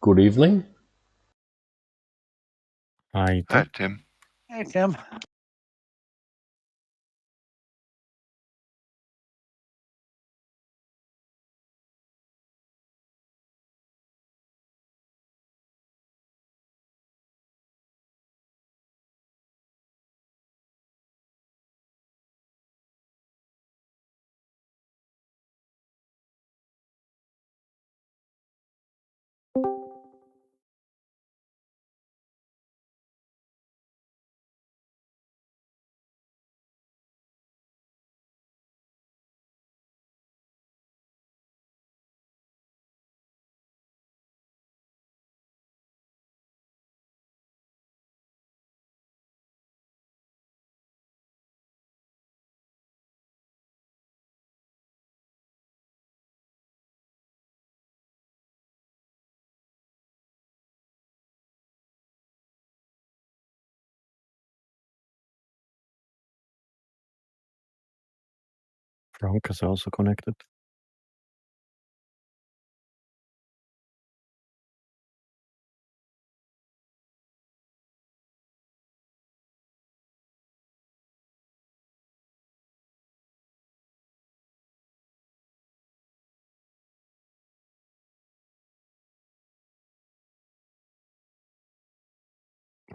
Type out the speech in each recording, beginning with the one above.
Good evening. Hi, Hi, Tim. Hey, Tim. Frank is also connected.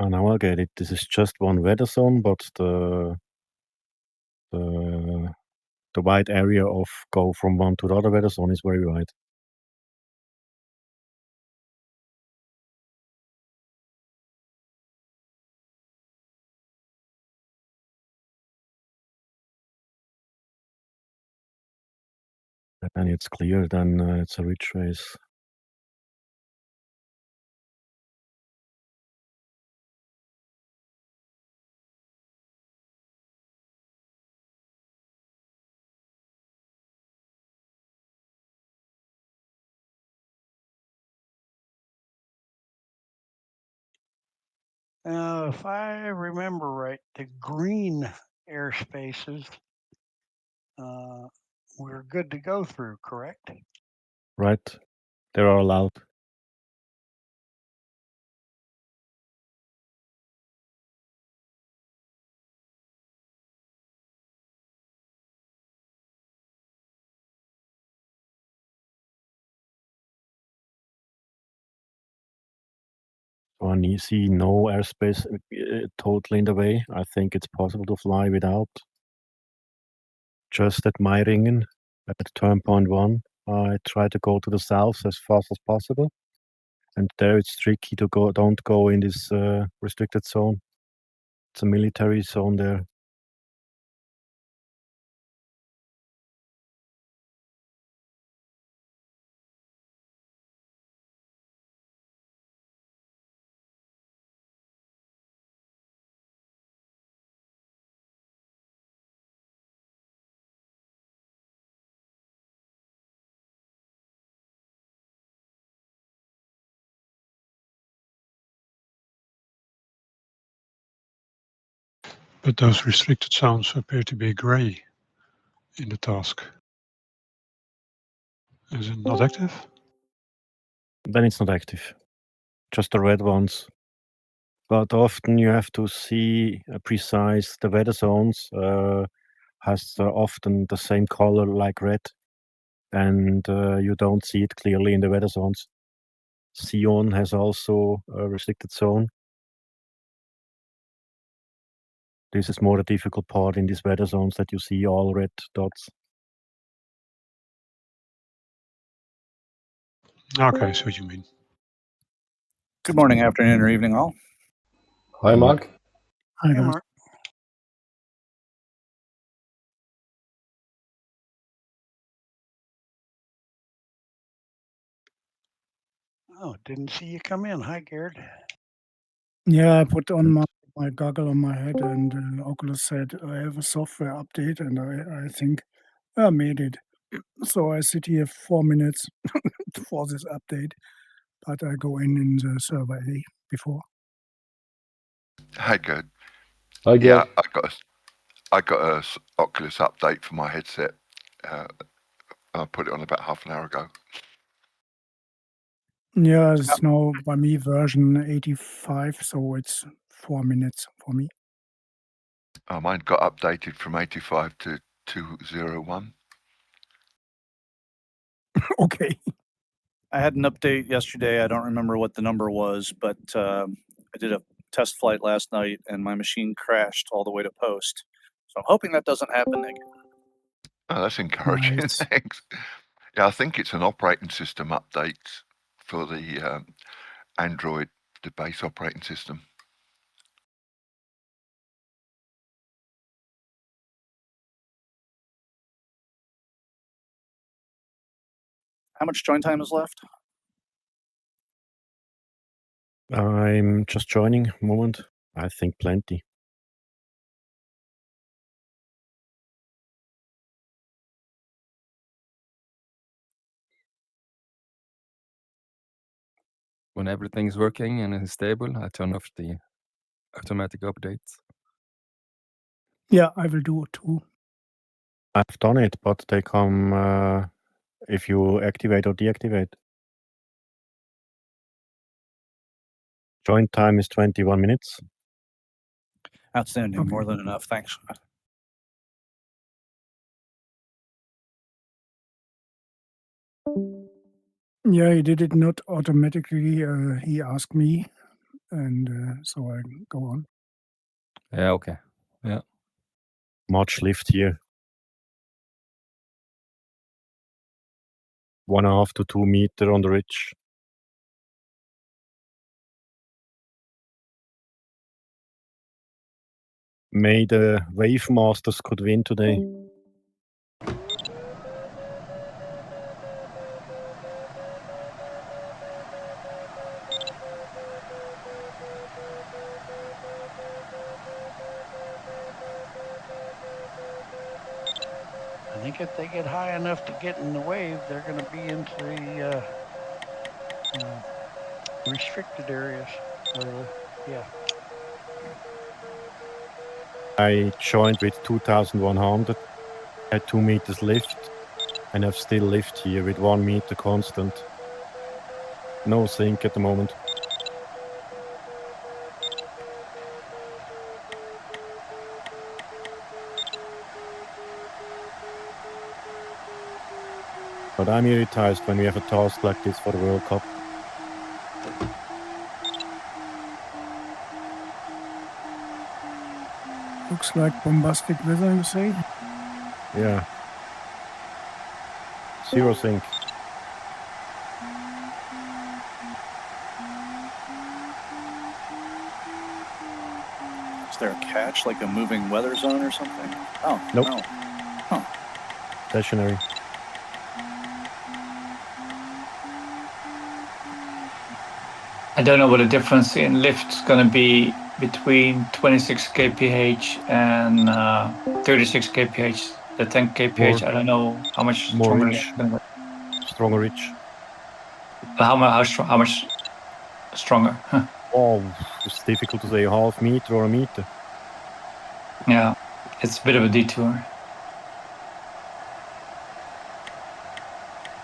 Oh, now I get it. This is just one weather zone, but the wide area of go from one to the other weather zone is very wide. And it's clear, then it's a ridge race. If I remember right, the green airspaces we're good to go through, correct? Right? They are allowed. So I see no airspace totally in the way. I think it's possible to fly without. Just at Meiringen, at turn point 1, I try to go to the south as fast as possible. And there it's tricky to go. Don't go in this restricted zone. It's a military zone there. But those restricted zones appear to be grey in the task. Is it not active? Then it's not active. Just the red ones. But often you have to see precise. The weather zones has often the same color like red, and you don't see it clearly in the weather zones. Sion has also a restricted zone. This is more the difficult part in these weather zones, that you see all red dots. Okay, so what you mean. Good morning, afternoon, or evening, all. Hi, Mark. Hi, Mark. Oh, didn't see you come in. Hi, Gerd. Yeah, I put on my goggle on my head, and Oculus said I have a software update, and I think I made it. So I sit here 4 minutes for this update, but I go in the server A before. Hi, good. Hi, Yeah, Gerd. I got a Oculus update for my headset. I put it on about half an hour ago. Yeah, it's now by me version 85, so it's 4 minutes for me. Mine got updated from 85 to 201. Okay. I had an update yesterday. I don't remember what the number was, but I did a test flight last night and my machine crashed all the way to post. So I'm hoping that doesn't happen again. Oh, that's encouraging. Nice. Thanks. Yeah, I think it's an operating system update for the Android, the base operating system. How much join time is left? I'm just joining moment. I think plenty. When everything's working and is stable, I turn off the automatic updates. Yeah, I will do it too. I've done it, but they come if you activate or deactivate. Join time is 21 minutes. Outstanding. Okay. More than enough. Thanks. Yeah, he did it not automatically. He asked me, and so I go on. Yeah, okay. Yeah. Much lift here. 1.5 to 2 meter on the ridge. May the Wave Masters could win today. I think if they get high enough to get in the wave, they're going to be into the restricted areas. Yeah. I joined with 2,100, had 2 meters lift, and have still lift here with 1 meter constant. No sink at the moment. But I'm irritated when we have a task like this for the World Cup. Looks like bombastic weather, you say? Yeah. 0 sink. Is there a catch, like a moving weather zone or something? Oh, Nope. no. Stationary. I don't know what the difference in lift is going to be between 26 kph and 36 kph. The 10 kph, More- I don't know how much more stronger. rich. Stronger ridge. How much stronger? Oh, it's difficult to say, 0.5 meter or 1 meter. Yeah, it's a bit of a detour.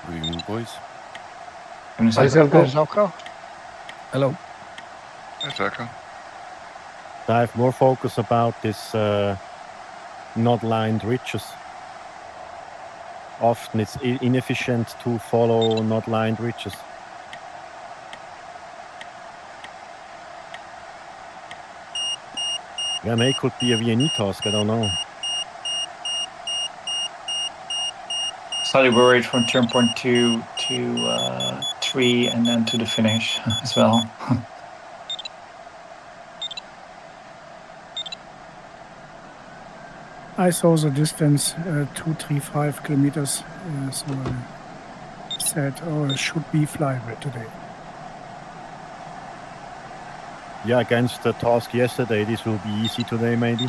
Good evening, boys. Hi, Zelko. Zelko? Hello. That's okay. I have more focus about this not lined ridges. Often it's inefficient to follow not lined ridges. Yeah, may could be a VNE task, I don't know. Slightly worried from turn point 2 to 3 and then to the finish as well. I saw the distance 235 kilometers, so I said, oh, it should be flyable today. Yeah, against the task yesterday, this will be easy today, maybe.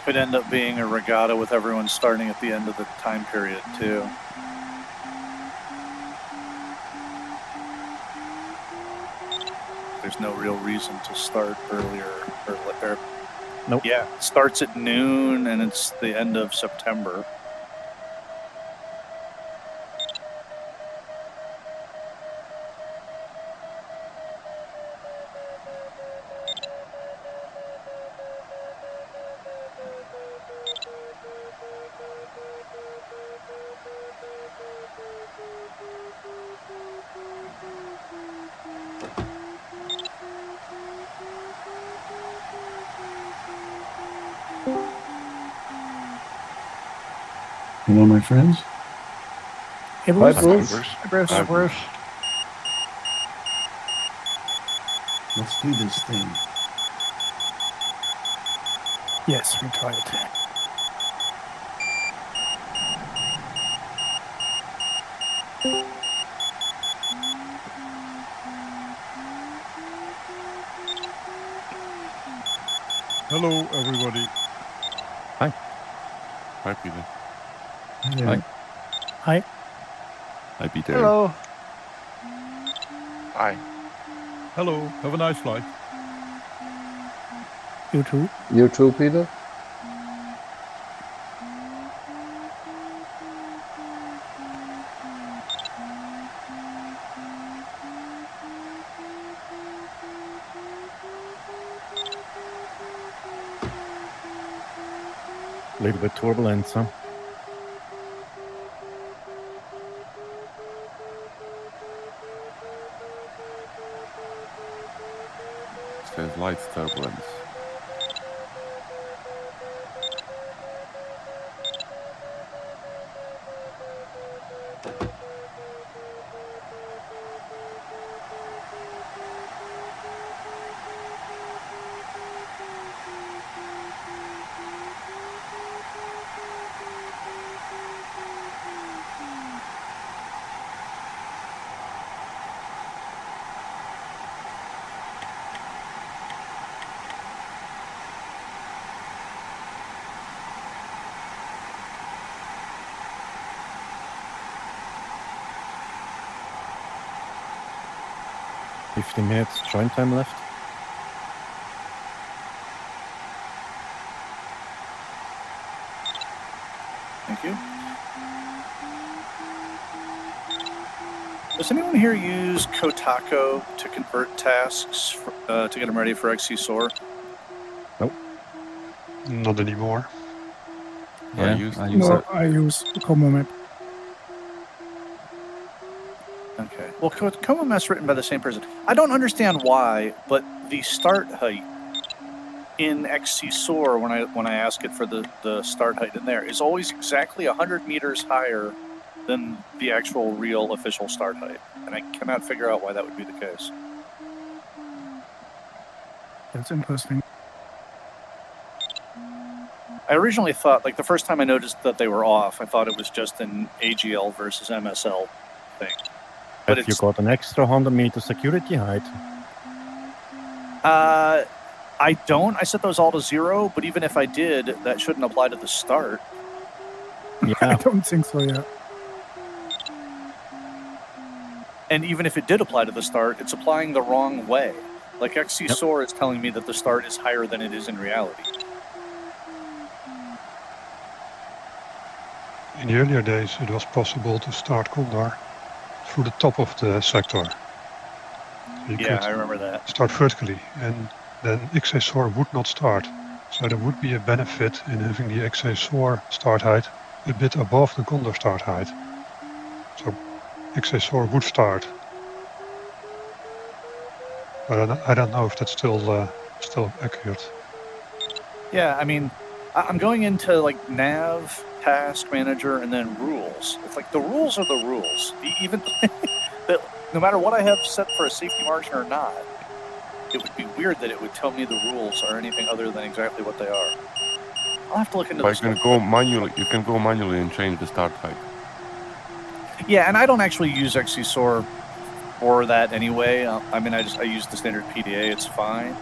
Could end up being a regatta with everyone starting at the end of the time period, too. there's no real reason to start earlier. Or Nope. Yeah, it starts at noon and it's the end of September. Hello, my friends. Hey, Hi, Bruce. Bruce. Hi, Bruce. Hi, Bruce. Let's do this thing. Yes, we tried. Hello, everybody. Hi, Peter. Hi. Hi. Hi, Peter. Hello. Hi. Hello. Have a nice flight. You too. You too, Peter? A little bit turbulence, huh? There's light turbulence. Minutes join time left. Thank you. Does anyone here use Kotaku to convert tasks to get them ready for XC Soar? Nope. Not anymore. Yeah, I use No, I use Como Map. Okay. Well, Como Map's written by the same person. I don't understand why, but the start height in XC Soar, when I ask it for the start height in there, is always exactly 100 meters higher than the actual real official start height. And I cannot figure out why that would be the case. That's interesting. I originally thought, like the first time I noticed that they were off, I thought it was just an AGL versus MSL thing. But Have you got an extra 100 meter security height? I don't. I set those all to 0, but even if I did, that shouldn't apply to the start. I Yeah. don't think so, yeah. And even if it did apply to the start, it's applying the wrong way. Like XC Soar is telling me that the start is higher than it is in reality. In the earlier days, it was possible to start Condor through the top of the sector. You Yeah, could I remember that. start vertically, and then XA-SOAR would not start. So there would be a benefit in having the XA-SOAR start height a bit above the Condor start height. So XA-SOAR would start. But I don't know if that's still accurate. Yeah, I mean, I'm going into like nav, task manager, and then rules. It's like the rules are the rules. Even no matter what I have set for a safety margin or not, it would be weird that it would tell me the rules are anything other than exactly what they are. I'll have to look into But this. you can go manually. You can go manually and change the start height. Yeah, and I don't actually use XC Soar for that anyway. I mean, I use the standard PDA. It's fine.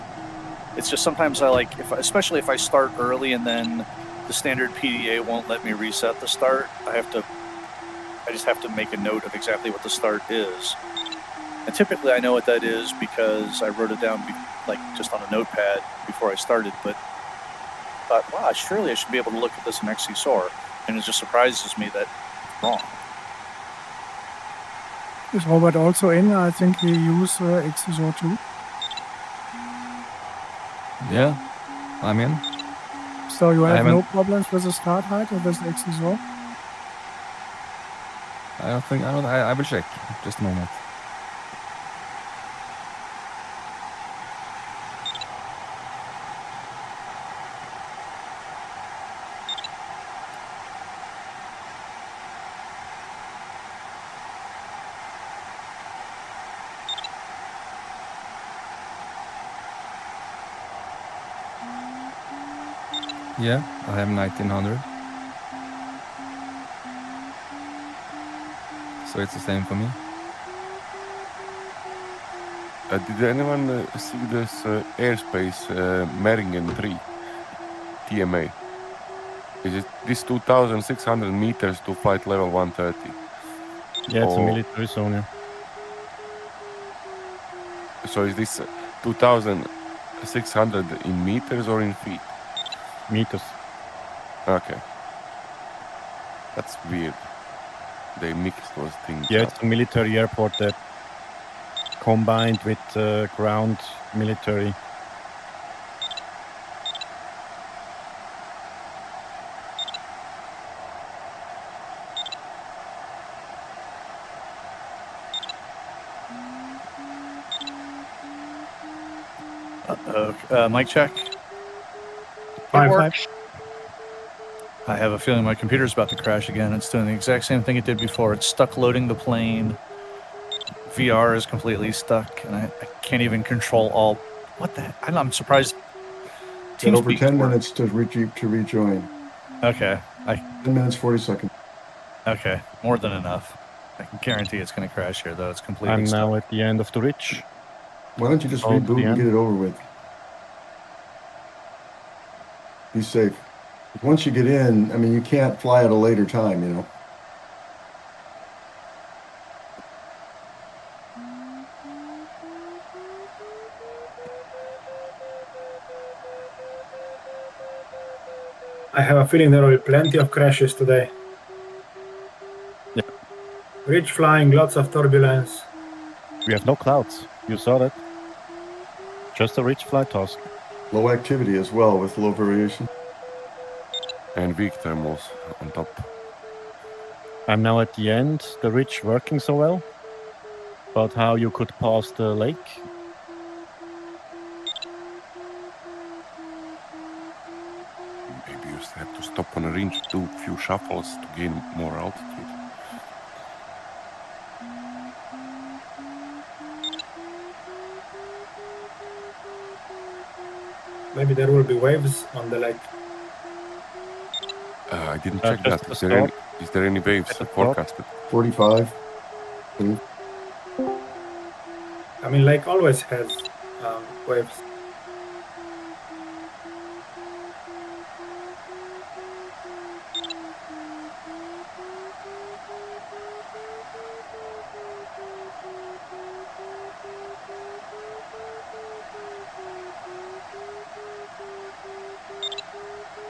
It's just sometimes I like, especially if I start early and then the standard PDA won't let me reset the start. I just have to make a note of exactly what the start is. And typically I know what that is because I wrote it down like just on a notepad before I started, but I thought, wow, surely I should be able to look at this in XC Soar, and it just surprises me that it's wrong. Is Robert also in? I think he used XSO too. Yeah, I'm in. So you have no haven't- problems with the start height or with XSO? I don't think, I will check. Just a moment. Yeah, I have 1900. So it's the same for me. Did anyone see this airspace Meringen 3 TMA? Is it this 2,600 meters to flight level 130? Yeah, it's a Or- military zone. Yeah. So is this 2,600 in meters or in feet? Meters. Okay. That's weird. They mixed those things Yeah, up. it's a military airport that combined with ground military. Mic check. It works. I have a feeling my computer's about to crash again. It's doing the exact same thing it did before. It's stuck loading the plane. VR is completely stuck, and I can't even control all. What the heck? I'm surprised. Got over TeamSpeak 10 work. minutes to rejoin. Okay. 10 minutes, 40 seconds. Okay. More than enough. I can guarantee it's going to crash here, though. It's completely I'm stuck. now at the end of the ridge. Why don't you just Oh, reboot the and end. get it over with? Be safe. Once you get in, I mean, you can't fly at a later time, you know. I have a feeling there will be plenty of crashes today. Yeah. Ridge flying, lots of turbulence. We have no clouds. You saw that. Just a ridge flight task. Low activity as well with low variation. And weak thermals on top. I'm now at the end. The ridge working so well. But how you could pass the lake? Maybe you just have to stop on a range, do a few shuffles to gain more altitude. Maybe there will be waves on the lake. I didn't check just that. a Is there any waves Just a stop. forecasted? 45. I mean, lake always has waves.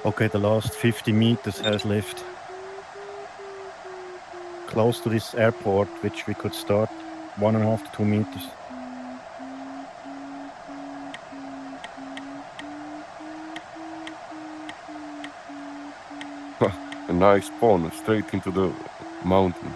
Okay, the last 50 meters has left. Close to this airport, which we could start 1.5 to 2 meters. A nice spawn straight into the mountain.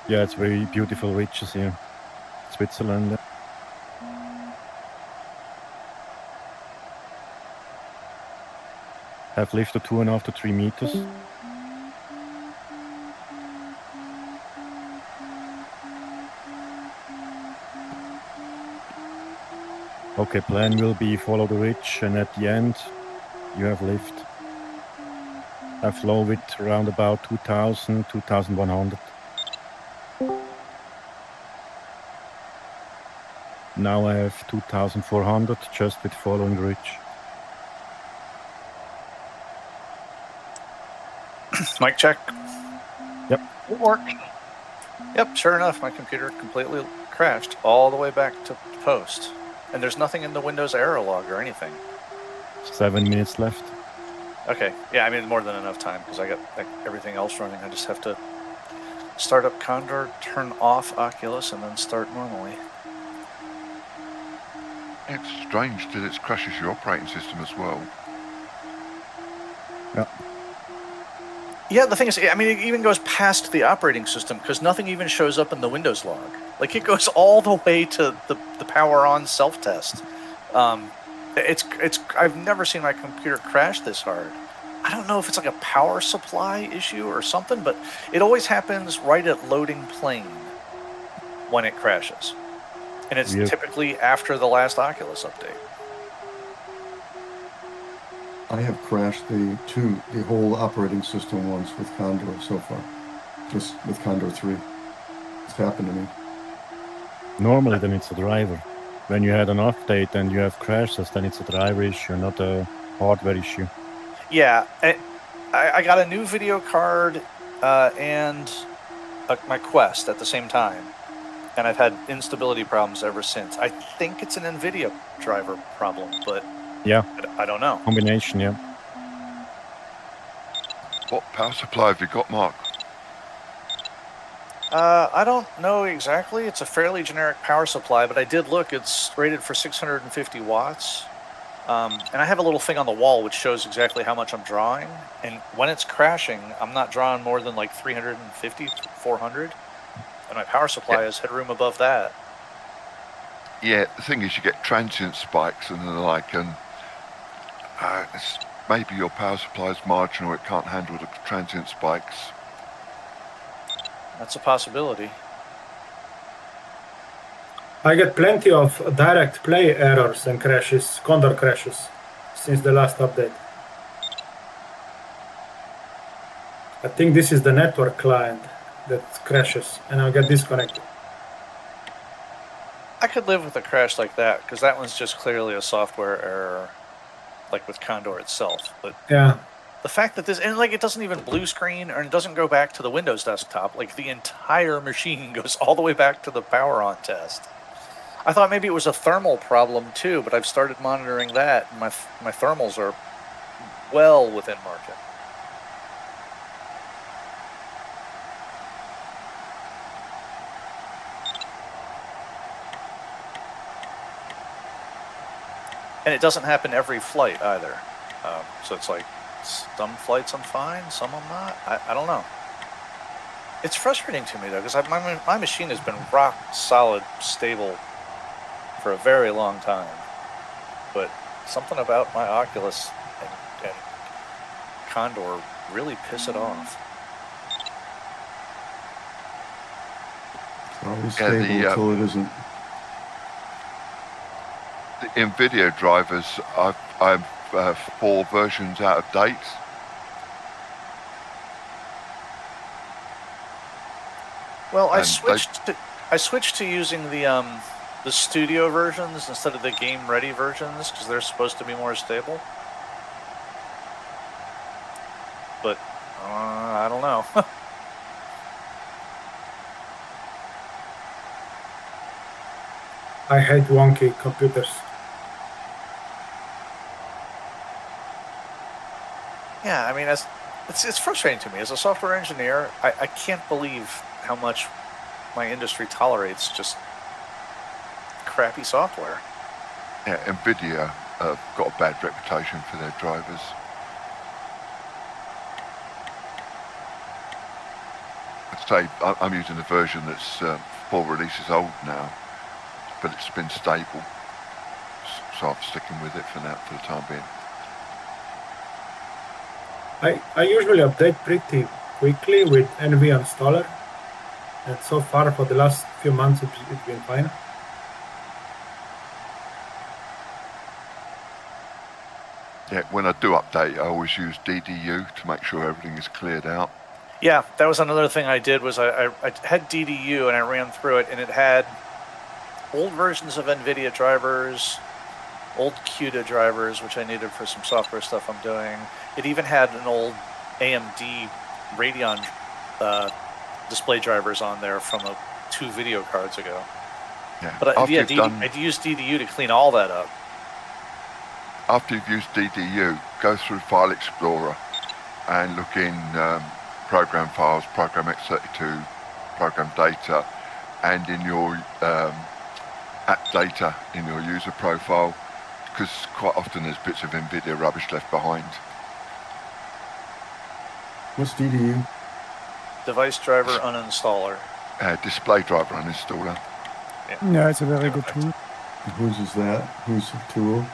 Yeah, it's very beautiful ridges here. Switzerland. Have lifted 2.5 to 3 meters. Okay, plan will be follow the ridge, and at the end you have lift. I flew with around about 2000, 2100. Now I have 2400 just with following the ridge. Mic check. Yep. It worked. Yep, sure enough, my computer completely crashed all the way back to post. And there's nothing in the Windows error log or anything. 7 minutes left. Okay, yeah, I mean more than enough time because I got like, everything else running. I just have to start up Condor, turn off Oculus, and then start normally. It's strange that it crashes your operating system as well. Yeah, the thing is, I mean, it even goes past the operating system because nothing even shows up in the Windows log. Like, it goes all the way to the power on self-test. I've never seen my computer crash this hard. I don't know if it's like a power supply issue or something, but it always happens right at loading plane when it crashes. And it's typically after the last Oculus update. I have crashed the whole operating system once with Condor so far, just with Condor 3. It's happened to me. Normally, then it's a driver. When you had an update and you have crashes, then it's a driver issue, not a hardware issue. Yeah, I got a new video card and my Quest at the same time, and I've had instability problems ever since. I think it's an NVIDIA driver problem, but yeah, I don't know. Combination, yeah. What power supply have you got, Mark? I don't know exactly. It's a fairly generic power supply, but I did look. It's rated for 650 watts. And I have a little thing on the wall which shows exactly how much I'm drawing. And when it's crashing, I'm not drawing more than like 350, 400. And my power supply has headroom above that. Yeah, the thing is you get transient spikes and the like, and maybe your power supply is marginal, it can't handle the transient spikes. That's a possibility. I get plenty of direct play errors and crashes, Condor crashes, since the last update. I think this is the network client that crashes, and I'll get disconnected. I could live with a crash like that, because that one's just clearly a software error, like with Condor itself. But yeah, the fact that this, and like it doesn't even blue screen, or it doesn't go back to the Windows desktop, like the entire machine goes all the way back to the power on test. I thought maybe it was a thermal problem too, but I've started monitoring that, and my thermals are well within market. And it doesn't happen every flight either. So it's like some flights I'm fine, some I'm not. I don't know. It's frustrating to me though, because my machine has been rock solid, stable for a very long time, but something about my Oculus and Condor really piss it off. It's always stable until it isn't. The NVIDIA drivers, I'm 4 versions out of date. Well, I switched to using the studio versions instead of the game ready versions because they're supposed to be more stable. But I don't know. I hate wonky computers. Yeah, I mean, it's frustrating to me as a software engineer. I can't believe how much my industry tolerates just crappy software. Yeah, NVIDIA got a bad reputation for their drivers. I'd say I'm using a version that's 4 releases old now, but it's been stable, so I'm sticking with it for now, for the time being. I usually update pretty quickly with NV installer, and so far for the last few months it's been fine. Yeah, when I do update, I always use DDU to make sure everything is cleared out. Yeah, that was another thing I did was I had DDU and I ran through it, and it had old versions of NVIDIA drivers, old CUDA drivers, which I needed for some software stuff I'm doing. It even had an old AMD Radeon display drivers on there from 2 video cards ago. Yeah. But I used DDU to clean all that up. After you've used DDU, go through File Explorer and look in program files, program x32, program data, and in your app data in your user profile, because quite often there's bits of NVIDIA rubbish left behind. What's DDU? Device driver uninstaller. Display driver uninstaller. Yeah, it's a very good tool. Whose is that? Whose tool?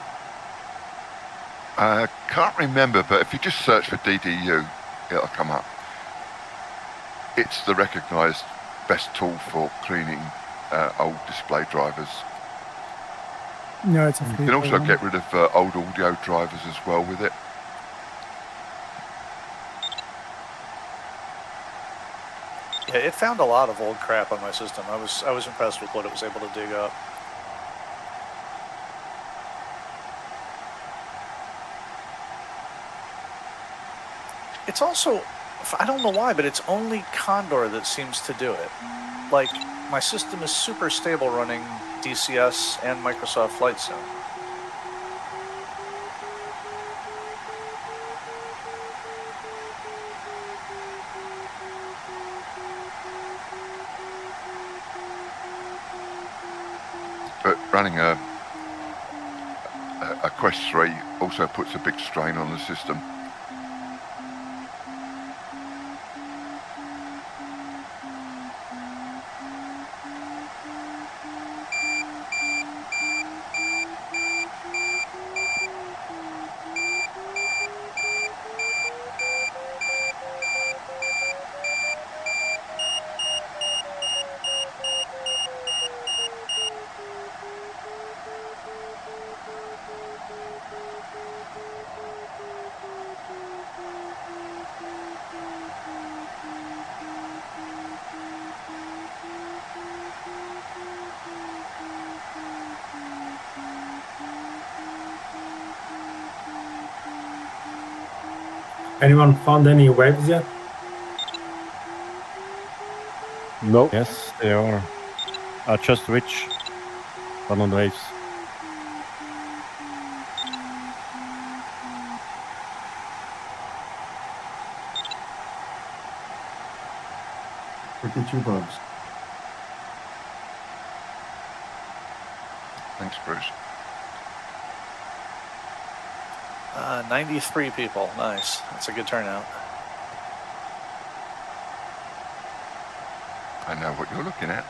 I can't remember, but if you just search for DDU, it'll come up. It's the recognised best tool for cleaning old display drivers. Yeah, it's a You free can also program. get rid of old audio drivers as well with it. Yeah, it found a lot of old crap on my system. I was impressed with what it was able to dig up. It's also, I don't know why, but it's only Condor that seems to do it. Like, my system is super stable running DCS and Microsoft Flight Sim. But running a Quest 3 also puts a big strain on the system. Anyone found any waves yet? No. Yes, they are. I just reached 100 waves. Look at your bugs. Thanks, Bruce. 93 people. Nice. That's a good turnout. I know what you're looking at.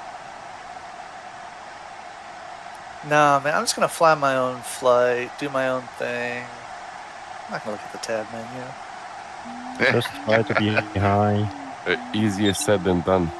Nah, man, I'm just going to fly my own flight, do my own thing. I'm not going to look at the tab menu. Just try to be high. Easier said than done.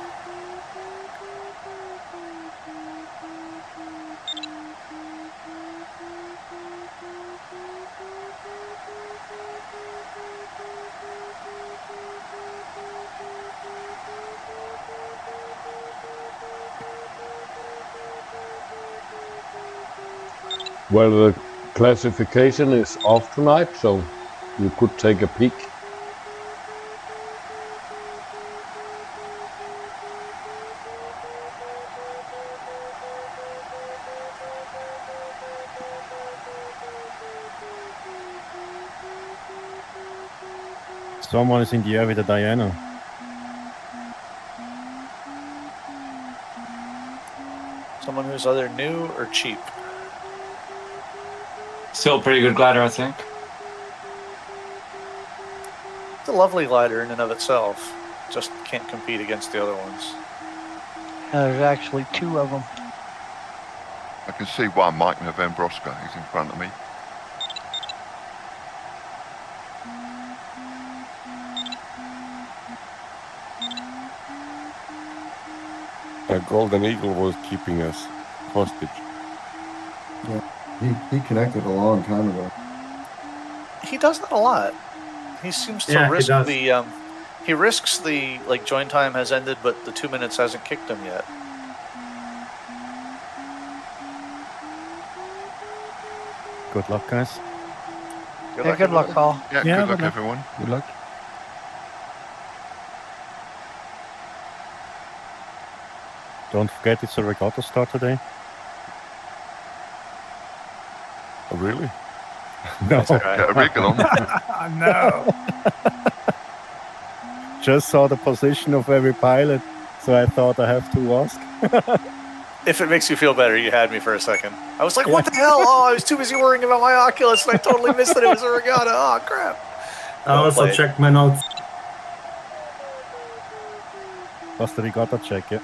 Well, the classification is off tonight, so you could take a peek. Someone is in the air with a Diana. Someone who's either new or cheap. Still a pretty good glider, I think. It's a lovely glider in and of itself. Just can't compete against the other ones. There's actually 2 of them. I can see one, Mike November Oscar. He's in front of me. A golden eagle was keeping us hostage. Yeah, he connected a long time ago. He does that a lot. He seems to Yeah, he risk does. the he risks the like join time has ended, but the 2 minutes hasn't kicked him yet. Good luck, guys. Yeah, good luck, everyone. Paul. Yeah, Yeah, good luck, good luck. everyone. Good luck. Don't forget it's a regatta start today. Oh, really? No, Nice try. Get a wriggle on. No. just saw the position of every pilot, so I thought I have to ask. If it makes you feel better, you had me for a second. I was like, what the hell? Oh, I was too busy worrying about my Oculus and I totally missed that it was a regatta. Oh, crap. I Well also played. checked my notes. Was the regatta check, yeah.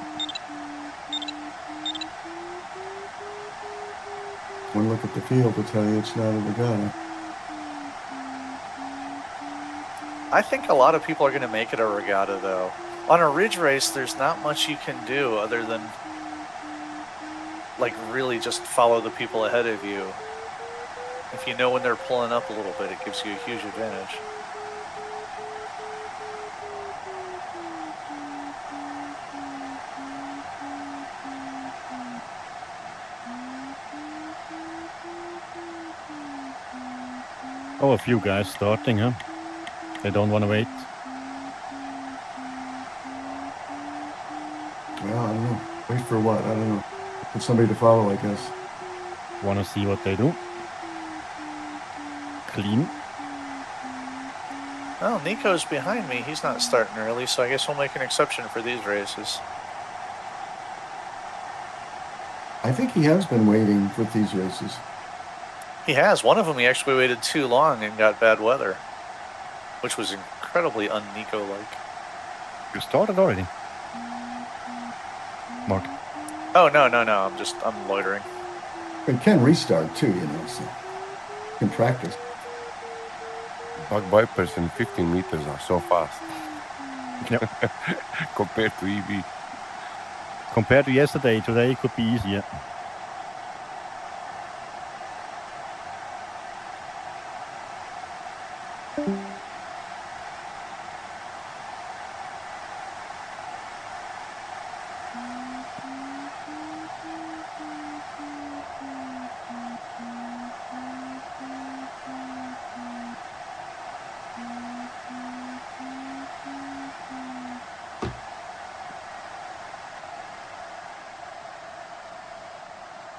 One look at the field will tell you it's not a regatta. I think a lot of people are going to make it a regatta, though. On a ridge race, there's not much you can do other than, like, really just follow the people ahead of you. If you know when they're pulling up a little bit, it gives you a huge advantage. Oh, a few guys starting, huh? They don't want to wait. Well, I don't know. Wait for what? I don't know. For somebody to follow, I guess. Want to see what they do. Clean. Well, Nico's behind me. He's not starting early, so I guess we'll make an exception for these races. I think he has been waiting with these races. He has. One of them he actually waited too long and got bad weather, which was incredibly un-Nico-like. You started already. Mark. Oh, no. I'm loitering. It can restart too, you know, so you can practice. Bug Vipers in 15 meters are so fast. Yep. Compared to EV. Compared to yesterday, today could be easier.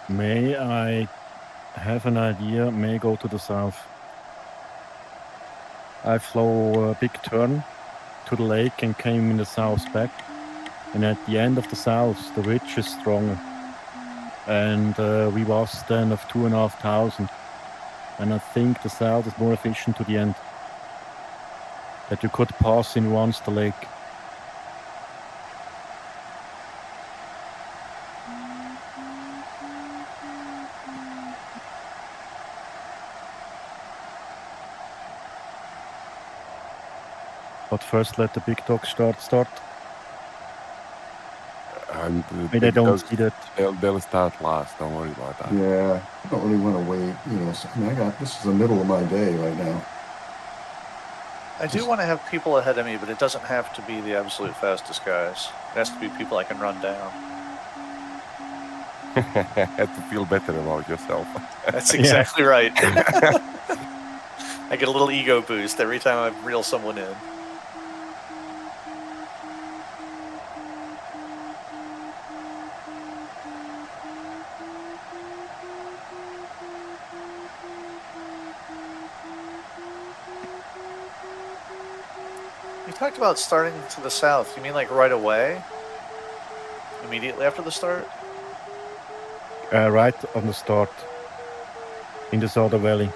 May I have an idea? May go to the south. I flew a big turn to the lake and came in the south back. And at the end of the south, the ridge is stronger. And we was then of 2,500. And I think the south is more efficient to the end. That you could pass in once the lake. But first let the big dogs start. And Maybe they don't see that. They'll start last, don't worry about that. Yeah, I don't really want to wait, you know. So, I mean, this is the middle of my day right now. I do want to have people ahead of me, but it doesn't have to be the absolute fastest guys. It has to be people I can run down. Have to feel better about yourself. That's exactly right. I get a little ego boost every time I reel someone in. You talked about starting to the south. You mean like right away? Immediately after the start? Right on the start. In the Soda Valley.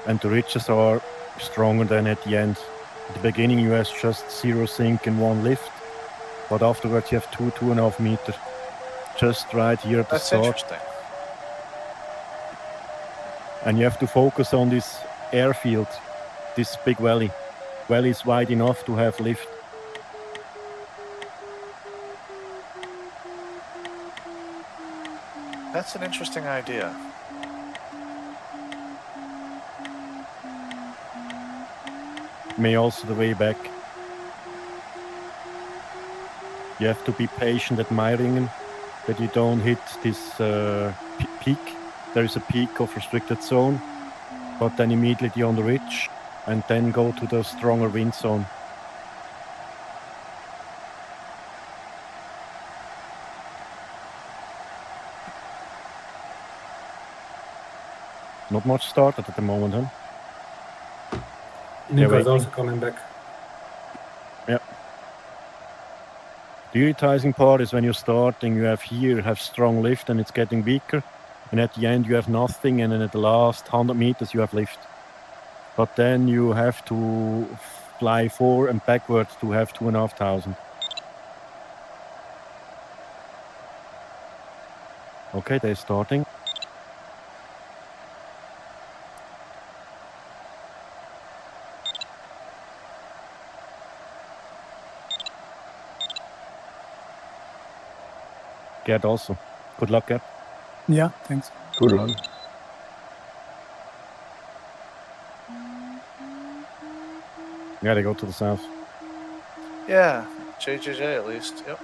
And the ridges are stronger than at the end. At the beginning you have just 0 sink and 1 lift. But afterwards you have 2.5 meters. Just right here at the That's start. interesting. And you have to focus on this airfield, this big valley. Valley is wide enough to have lift. That's an interesting idea. may also the way back. You have to be patient at Meiringen, that you don't hit this peak. There is a peak of restricted zone, but then immediately on the ridge, and then go to the stronger wind zone. Not much started at the moment, huh? Nico is waiting. also coming back. Yeah. The irritating part is when you're starting, you have strong lift and it's getting weaker. And at the end you have nothing, and then at the last 100 meters you have lift. But then you have to fly forward and backwards to have 2,500. Okay, they're starting. Gerd also. Good luck, Gerd. Yeah, thanks. Good luck. Yeah, they go to the south. Yeah, JJJ at least. Yep.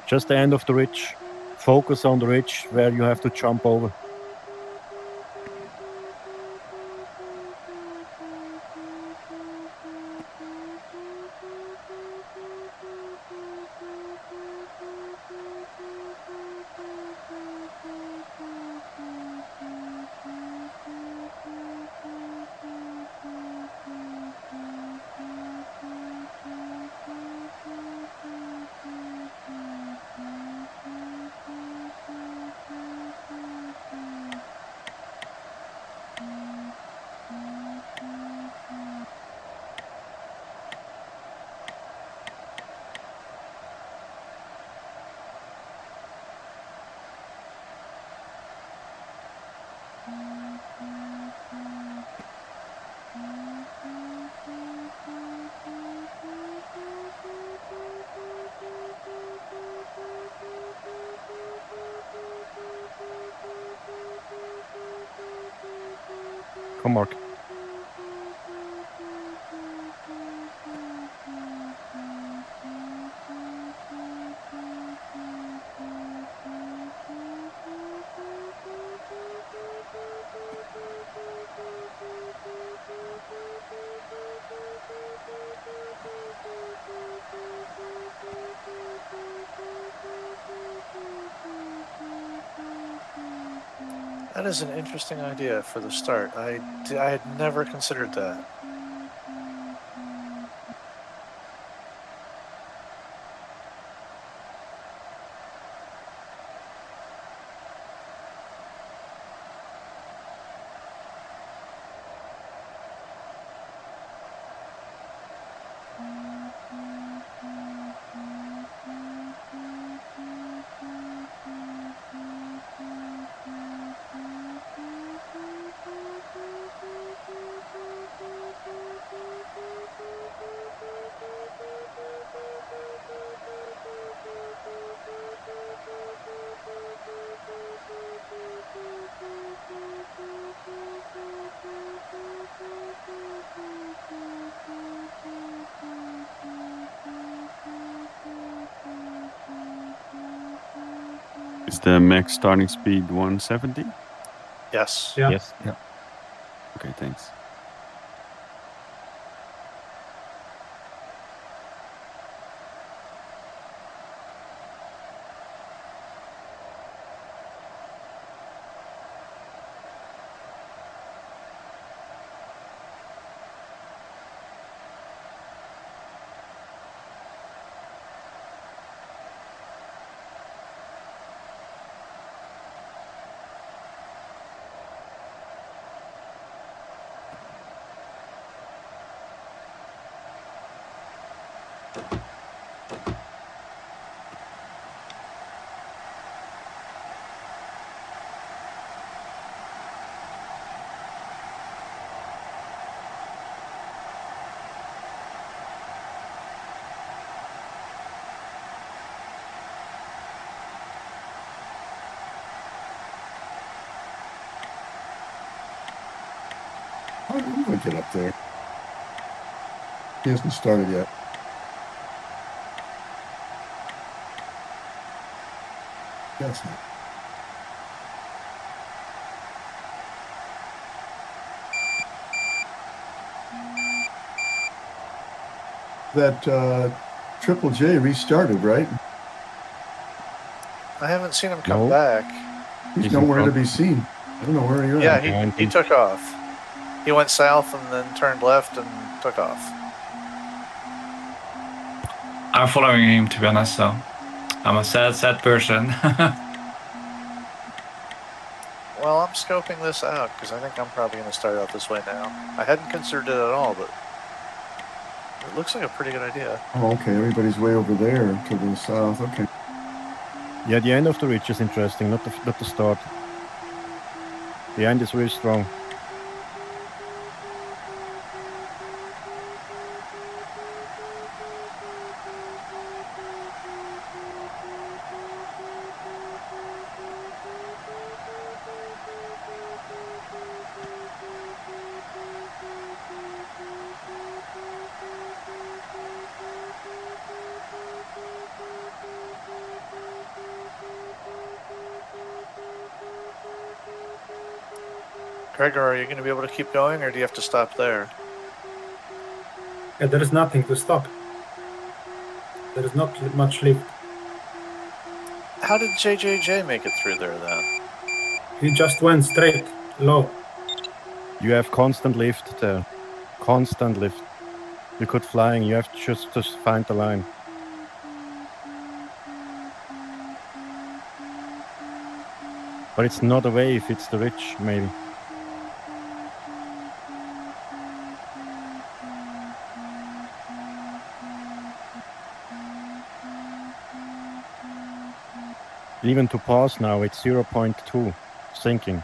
Just the end of the ridge. Focus on the ridge where you have to jump over. Come, Mark. That is an interesting idea for the start. I had never considered that. Is the max starting speed 170? Yes. Yeah. Yes. Yeah. Okay, thanks. How do we get up there? He hasn't started yet. That's it. That Triple J restarted, right? I haven't seen him come No. back. He's nowhere to be seen. I don't know where he Yeah, went. he took off. He went south and then turned left and took off. I'm following him, to be honest, so I'm a sad person. Well, I'm scoping this out because I think I'm probably going to start out this way now. I hadn't considered it at all, but it looks like a pretty good idea. Oh, okay. Everybody's way over there to the south. Okay. Yeah, the end of the ridge is interesting, not the start. The end is really strong. Gregor, are you going to be able to keep going, or do you have to stop there? Yeah, there is nothing to stop. There is not much lift. How did JJJ make it through there then? He just went straight, low. You have constant lift there. Constant lift. You could flying, you have to just find the line. But it's not a wave, it's the ridge, maybe. Even to pause now, it's 0.2 sinking.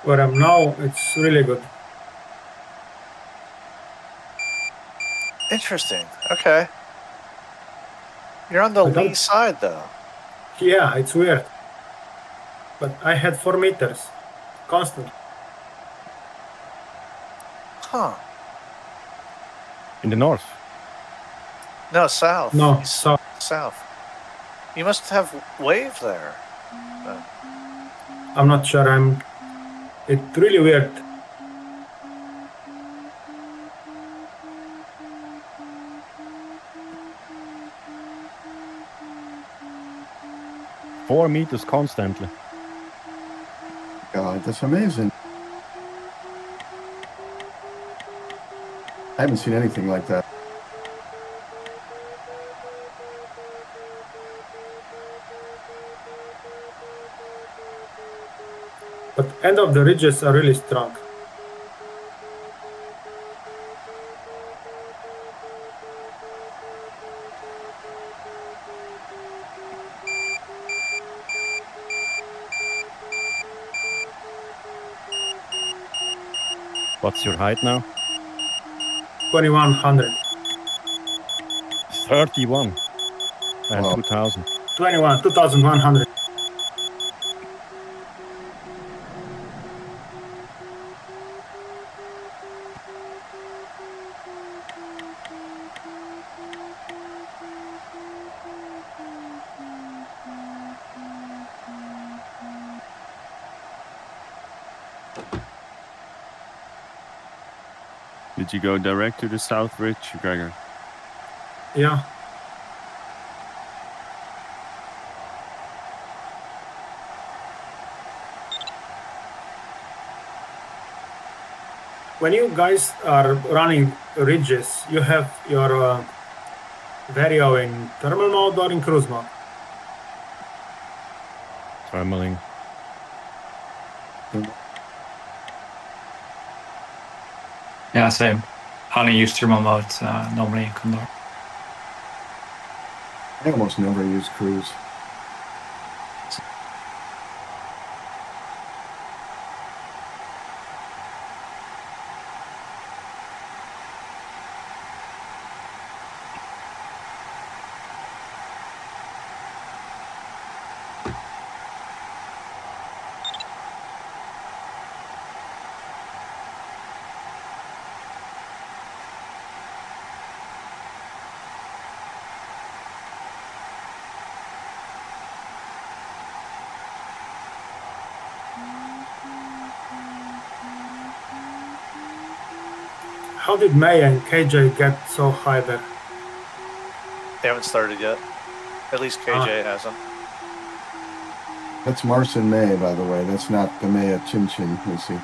Where I'm now, it's really good. Interesting. Okay. You're on the I don't- lee side, though. Yeah, it's weird. But I had 4 meters. Constant. Huh. In the north. No, south. No, He's south. south. You must have wave there. I'm not sure. It's really weird. Four meters constantly. God, that's amazing. I haven't seen anything like that. But end of the ridges are really strong. What's your height now? 2100. 31 and Wow. 2000. 2100. Did you go direct to the south ridge, Gregor? Yeah. when you guys are running ridges, you have your Vario in thermal mode or in cruise mode? Thermaling. Yeah, same. I only use thermal mode normally in Condor. I almost never use cruise. How did May and KJ get so high there? They haven't started yet. At least KJ hasn't. That's Marson May, by the way. That's not the May at Chin Chin, you see.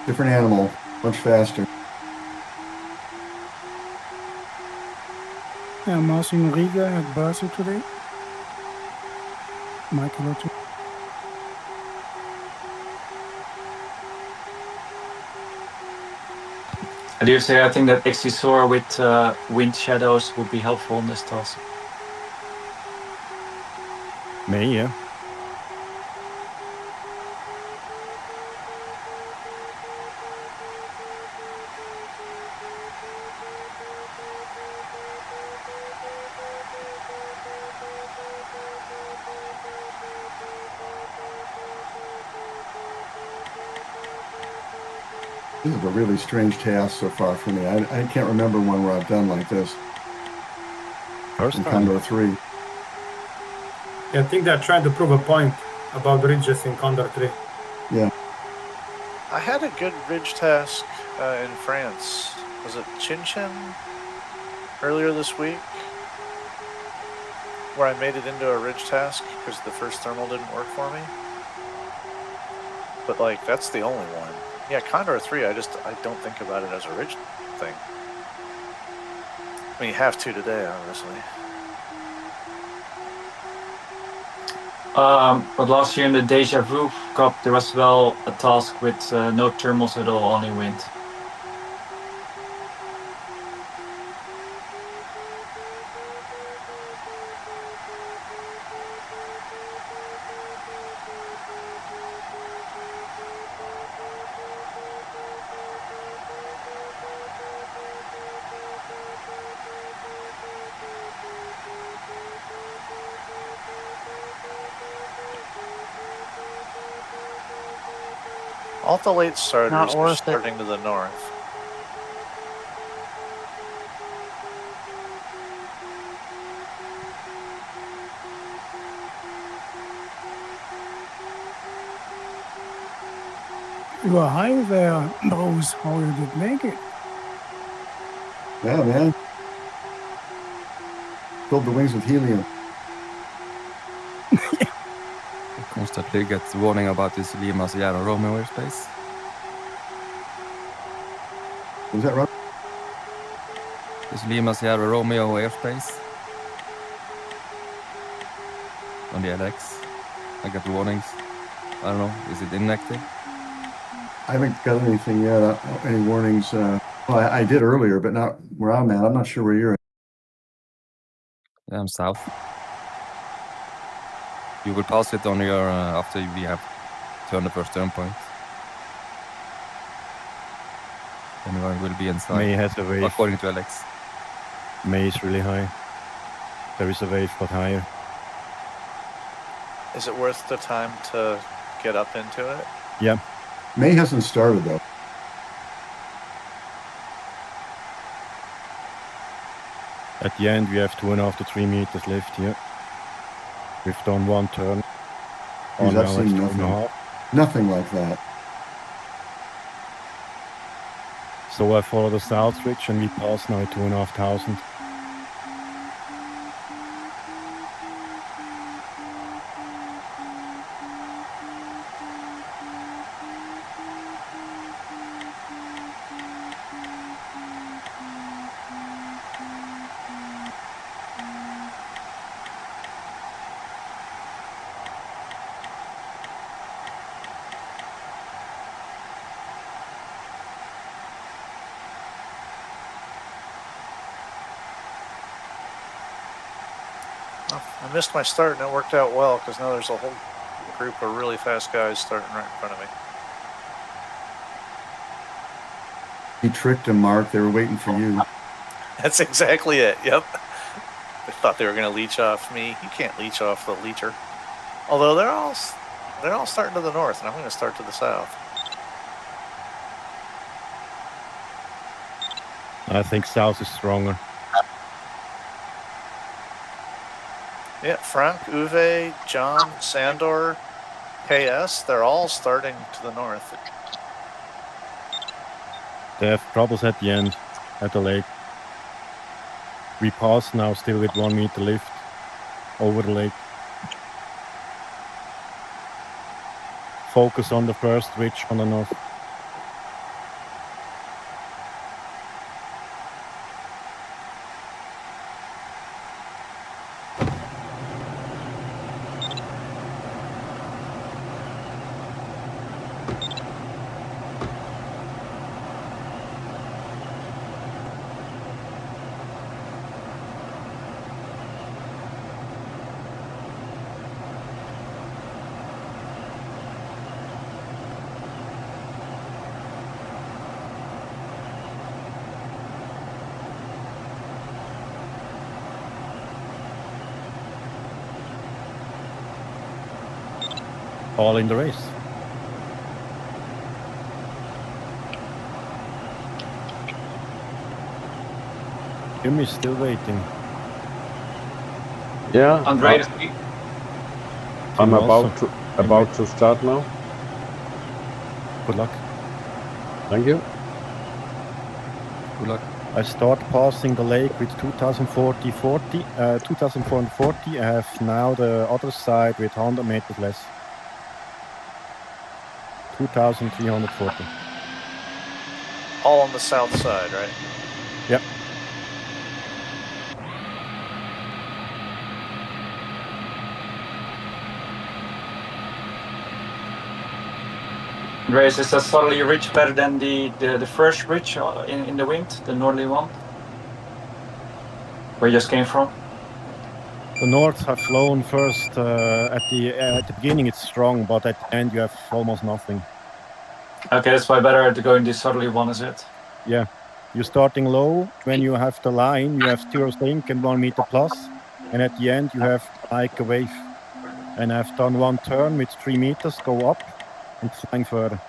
Different animal, much faster. Yeah, Marcin Riga at Basel today. Michael or two. I do say I think that XC with wind shadows would be helpful in this task. May, yeah. This is a really strange task so far for me. I can't remember one where I've done like this. First in time. Condor 3. Yeah, I think they're trying to prove a point about ridges in Condor 3. Yeah. I had a good ridge task in France. Was it Chin Chin earlier this week? Where I made it into a ridge task because the first thermal didn't work for me. But like, that's the only one. Yeah, Condor 3, I don't think about it as a ridge thing. I mean, you have to today, obviously. But last year in the Deja Vu Cup, there was well a task with no thermals at all, only wind. All the late starters Not are worth it. starting to the north. You were high there, Bruce. How you did make it? Yeah, man. Filled the wings with helium. Constantly get warning about this Lima Sierra Romeo airspace. Was that right? This Lima Sierra Romeo airspace on the LX. I got warnings. I don't know, is it inactive? I haven't got anything yet. Any warnings? Well, I did earlier, but not where I'm at. I'm not sure where you're at. Yeah, I'm south. You will pass it on your after we have turned the first turn point. Anyway, will be inside. May has a wave. According to Alex. May is really high. There is a wave, but higher. Is it worth the time to get up into it? Yeah. May hasn't started though. At the end, we have 2.5 to 3 meters left here. We've done one turn. Oh, I've now seen it's nothing. 2.5. Nothing like that. So I follow the south ridge and we pass now at 2,500. I missed my start and it worked out well because now there's a whole group of really fast guys starting right in front of me. You tricked them, Mark. They were waiting for you. That's exactly it. Yep. I thought they were going to leech off me. You can't leech off the leecher. Although they're all starting to the north, and I'm going to start to the south. I think south is stronger. Yeah, Frank, Uwe, John, Sandor, KS, they're all starting to the north. They have troubles at the end, at the lake. We pass now still with 1 meter lift over the lake. Focus on the first ridge on the north. All in the race. Jim is still waiting. Yeah. Andreas, I'm also. about to start now. Good luck. Thank you. Good luck. I start passing the lake with 2440. I have now the other side with 100 meters less. 2340. All on the south side, right? Yep. Andreas, is that southerly ridge better than the first ridge in the wind, the northerly one? Where you just came from? The north have flown first. At the beginning it's strong, but at the end you have almost nothing. Okay, that's why better to go in the southerly one, is it? Yeah. You're starting low. When you have the line, you have 0 sink and 1 meter plus. And at the end you have like a wave. And I've done one turn with 3 meters, go up and flying further.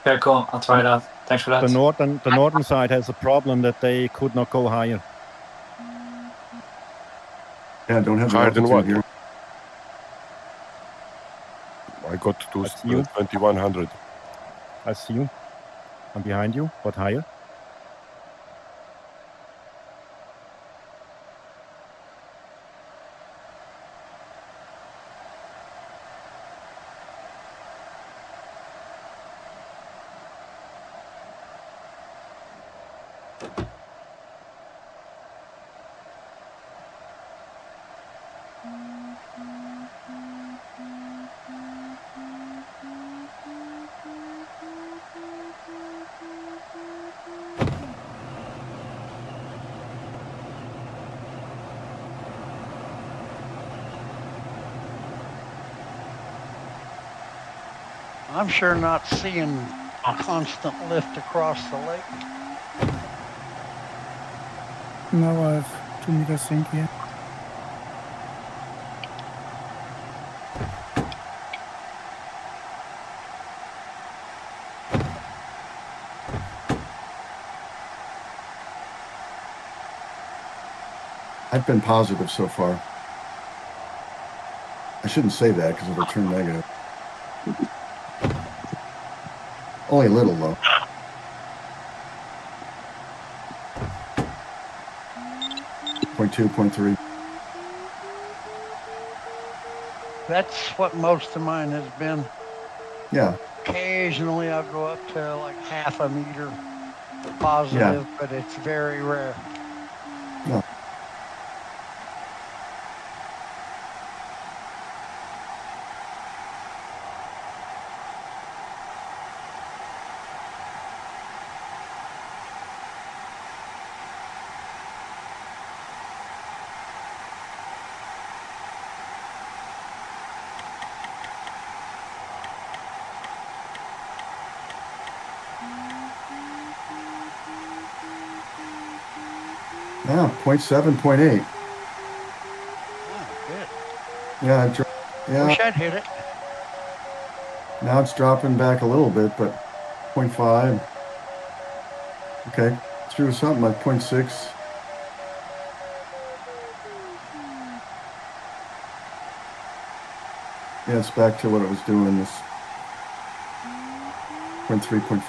Okay, cool. I'll try that. Thanks for that. The northern side has a problem that they could not go higher. Yeah, don't have the Higher than altitude what? here. I got to I see you. 2100. I see you. I'm behind you, but higher. I'm sure not seeing a constant lift across the lake. Now I have 2 meters sink here. I've been positive so far. I shouldn't say that because it'll turn negative. Only a little though. Point 2, point 3. That's what most of mine has been. Yeah. Occasionally I'll go up to like half a meter positive, but it's very rare. No. Yeah, 0.7, 0.8. Oh, good. Yeah, yeah. Wish I'd hit it. Now it's dropping back a little bit, but 0.5. Okay, through something like 0.6. Yeah, it's back to what it was doing. This 0.3, 0.4.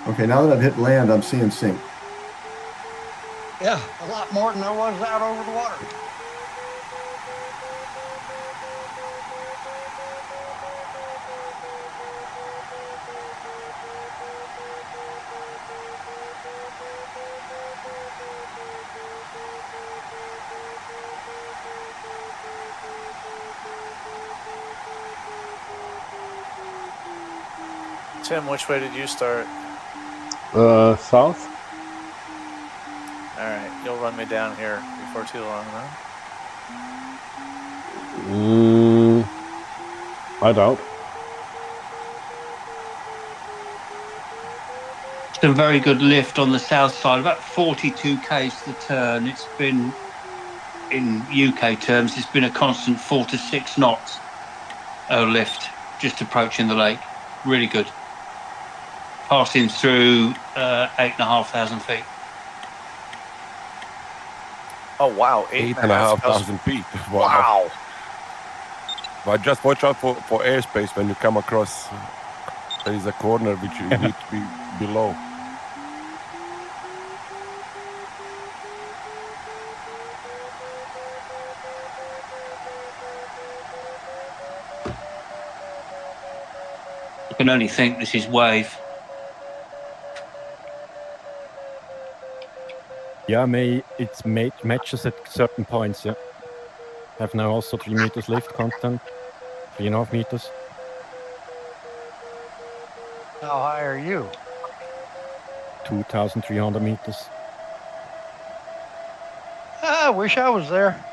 Okay, now that I've hit land, I'm seeing sink. Yeah, a lot more than there was out over the water. Tim, which way did you start? South. All right, you'll run me down here before too long, huh? I doubt. It's a very good lift on the south side, about 42 k's to the turn. It's been, in UK terms, it's been a constant 4 to 6 knots lift, just approaching the lake. Really good. Passing through 8,500 feet. Oh, wow. 8,500 feet. Wow. But just watch out for airspace when you come across. There is a corner which you need to be below. I can only think this is wave. Yeah, it matches at certain points, yeah. Have now also 3 meters lift constant, 3.5 meters. How high are you? 2,300 meters. I wish I was there.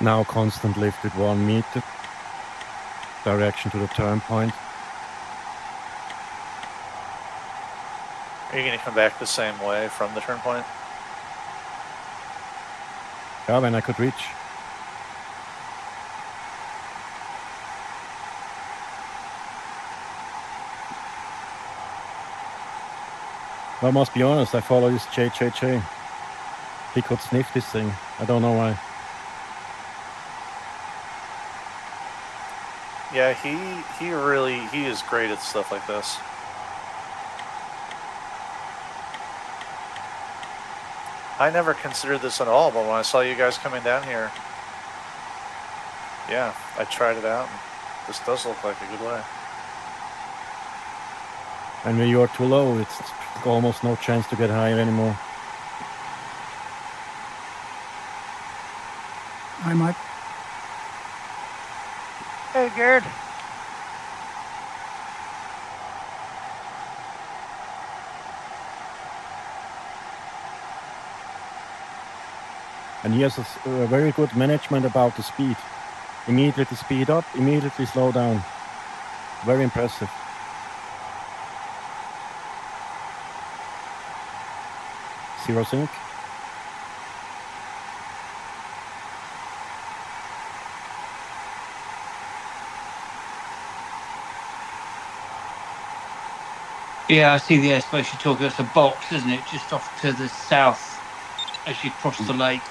Now constant lift at 1 meter. Direction to the turn point. Are you going to come back the same way from the turn point? Yeah, when I could reach. I must be honest, I follow this JJJ. He could sniff this thing. I don't know why. Yeah, he is great at stuff like this. I never considered this at all, but when I saw you guys coming down here, yeah, I tried it out, and this does look like a good way. And when you are too low, it's almost no chance to get higher anymore. I might. Hey, Garrett. And he has a very good management about the speed. Immediately speed up, immediately slow down. Very impressive. Zero sink. Yeah, I see the airspace you're talking about. It's a box, isn't it? Just off to the south as you cross the lake.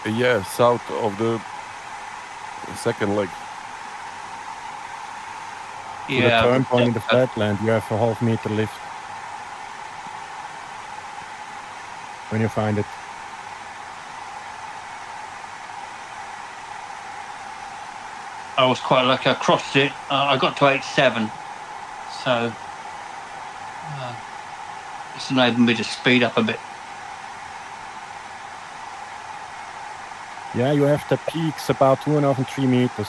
Yeah, south of the second leg. To the Yeah, turn point in the flatland, you have a half meter lift. When you find it. I was quite lucky. I crossed it. I got to 8.7, so it's enabled me to speed up a bit. Yeah, you have the peaks about 2.5 and 3 meters.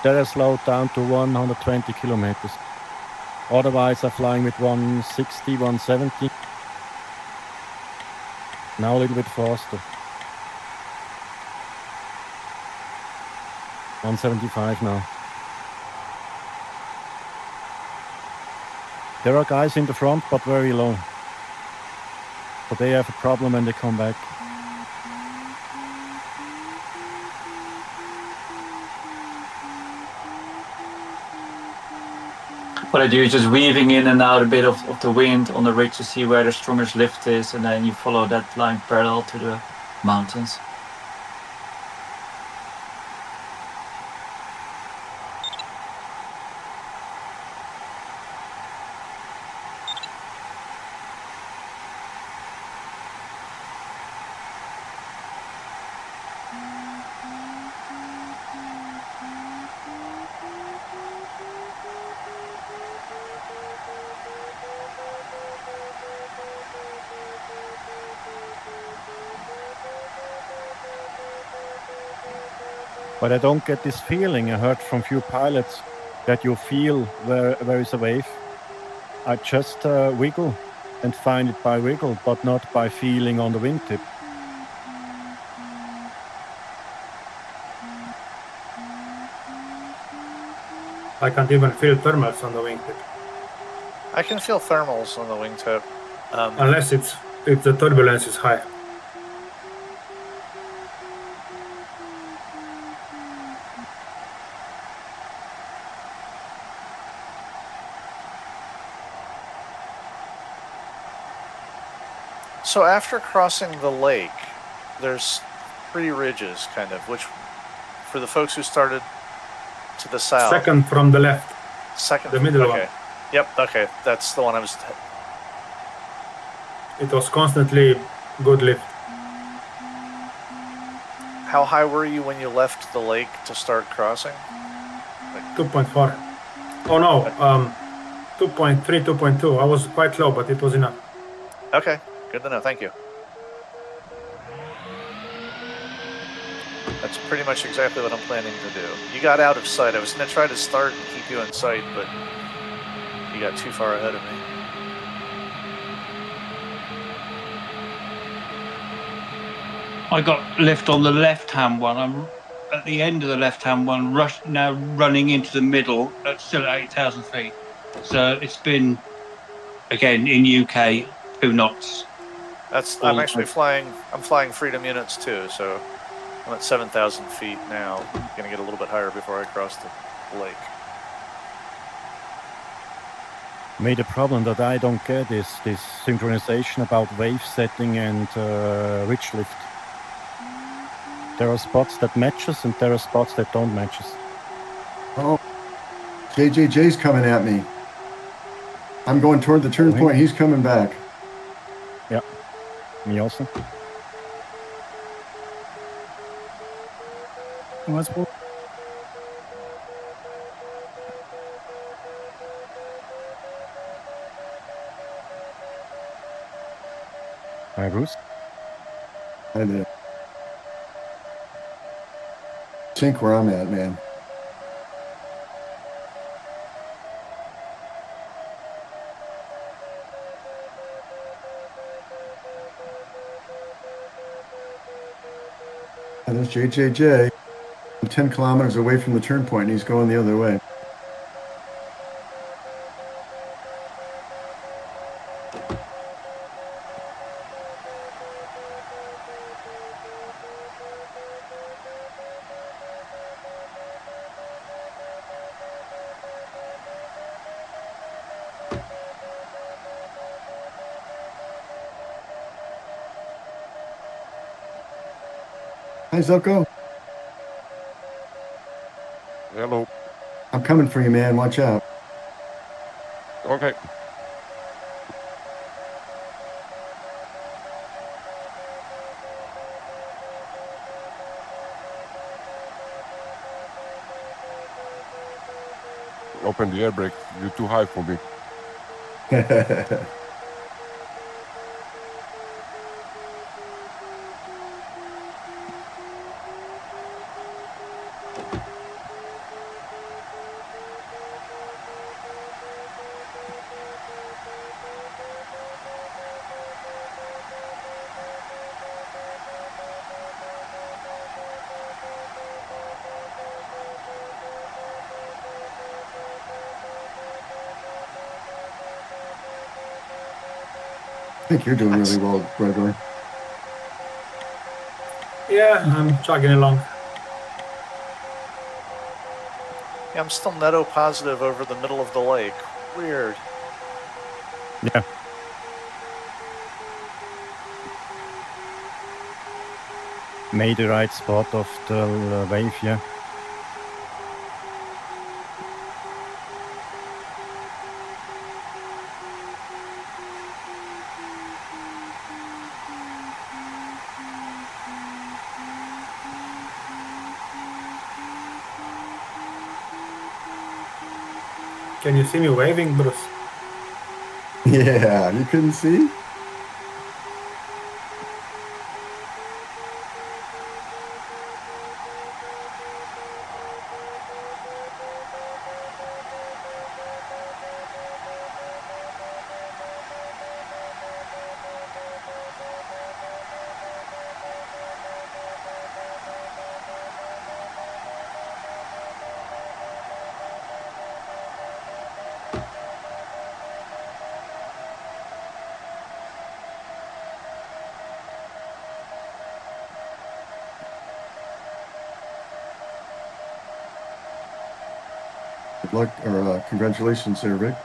That is slowed down to 120 kilometers. Otherwise, I'm flying with 160, 170. Now a little bit faster. 175 now. There are guys in the front, but very low. So they have a problem when they come back. What I do is just weaving in and out a bit of the wind on the ridge to see where the strongest lift is, and then you follow that line parallel to the mountains. But I don't get this feeling. I heard from few pilots that you feel where is a wave. I just wiggle and find it by wiggle, but not by feeling on the wingtip. I can't even feel thermals on the wingtip. I can feel thermals on the wingtip. Unless if the turbulence is high. So after crossing the lake, there's 3 ridges, kind of, which, for the folks who started to the south. Second from the left. Second. The middle okay. one. Yep, okay. That's the one I was... It was constantly good lift. How high were you when you left the lake to start crossing? 2.4. Oh no, 2.3, 2.2. I was quite low, but it was enough. Okay, good to know. Thank you. That's pretty much exactly what I'm planning to do. You got out of sight. I was going to try to start and keep you in sight, but you got too far ahead of me. I got lift on the left-hand one. I'm at the end of the left-hand one, now running into the middle, still at 8,000 feet. So it's been, again, in UK, 2 knots. I'm actually flying Freedom units too, so I'm at 7,000 feet now. I'm going to get a little bit higher before I cross the lake. Maybe the problem that I don't get is this synchronization about wave setting and ridge lift. There are spots that matches and there are spots that don't matches. Oh, JJJ's coming at me. I'm going toward the turn point. He's coming back. Yeah, me also. Hi, Bruce. Hi there. Think where I'm at, man. And there's JJJ. I'm 10 kilometers away from the turn point, and he's going the other way. Hi, Zelko. Hello. I'm coming for you, man. Watch out. Okay. Open the air brake. You're too high for me. I think you're doing really well, Gregory. Yeah, I'm chugging along. Yeah, I'm still netto positive over the middle of the lake. Weird. Yeah. Made the right spot of the wave, yeah. Can you see me waving, Bruce? Yeah, you couldn't see? Good luck, or congratulations there, Rick.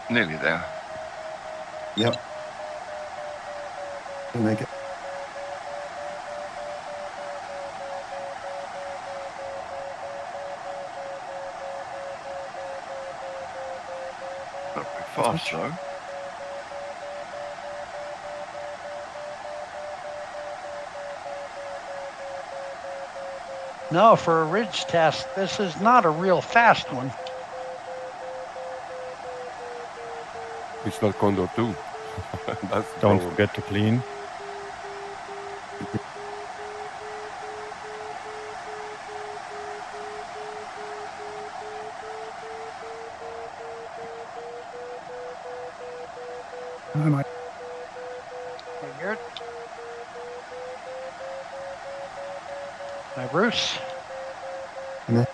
Nearly there. Yep. You'll make it. Not very fast though. No, for a ridge test, this is not a real fast one. It's not Condor 2. That's the Don't problem. forget to clean. Hey, Garrett. Hi, Bruce. No.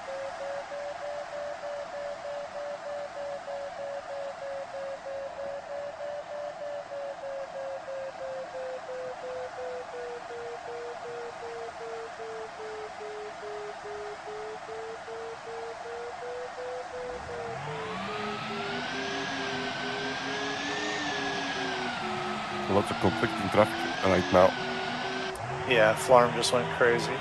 Lots of conflicting traffic right now. Yeah, Flarm just went crazy.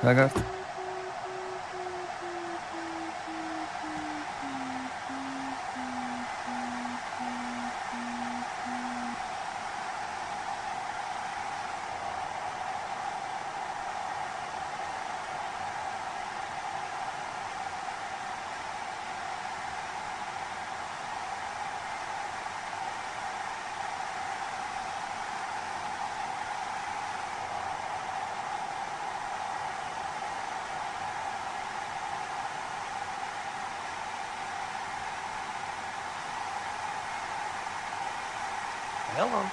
I got. Hello.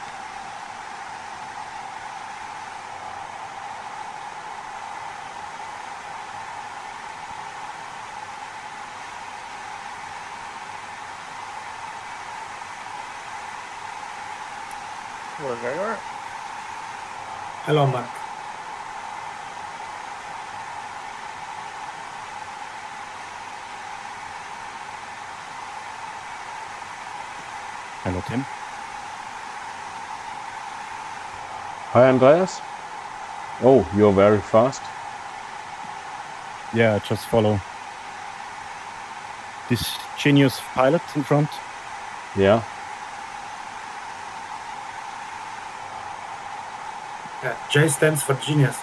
Hello, Gregor. Hello, Mark. Hello, Tim. Hi, Andreas. Oh, you're very fast. Yeah, just follow this genius pilot in front. Yeah. Yeah, J stands for genius.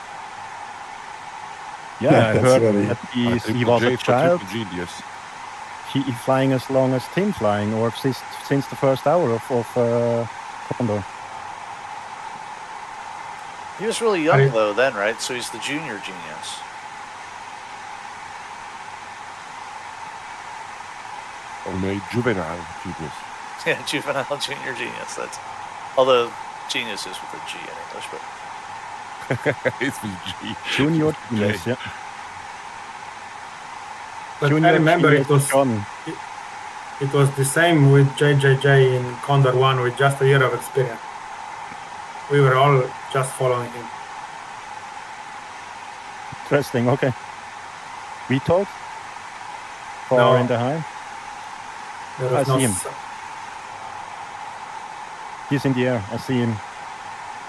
Yeah, I That's heard right. that he Triple was a J for child. triple genius. He flying as long as Tim flying, or since the first hour of Condor. He was really young though then, right? So he's the junior genius. Only juvenile genius. Yeah, juvenile junior genius. That's although genius is with a G in English, but It's with G. Junior J. genius, yeah. But Junior I remember genius it was the same with JJJ in Condor 1 with just a year of experience. We were all just following him. Interesting, okay. We talk? Far No. in the high? There I was no see him. He's in the air. I see him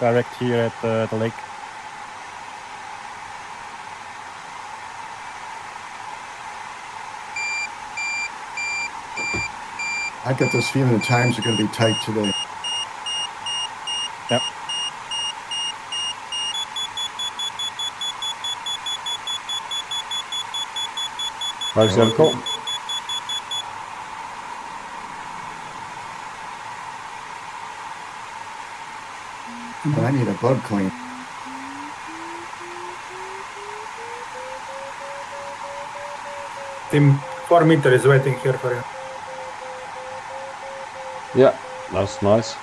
direct here at the lake. I get this feeling the times are going to be tight today. Yep. How's that go? I need a bug clean. Team 4 meter is waiting here for you. Yeah, that's nice.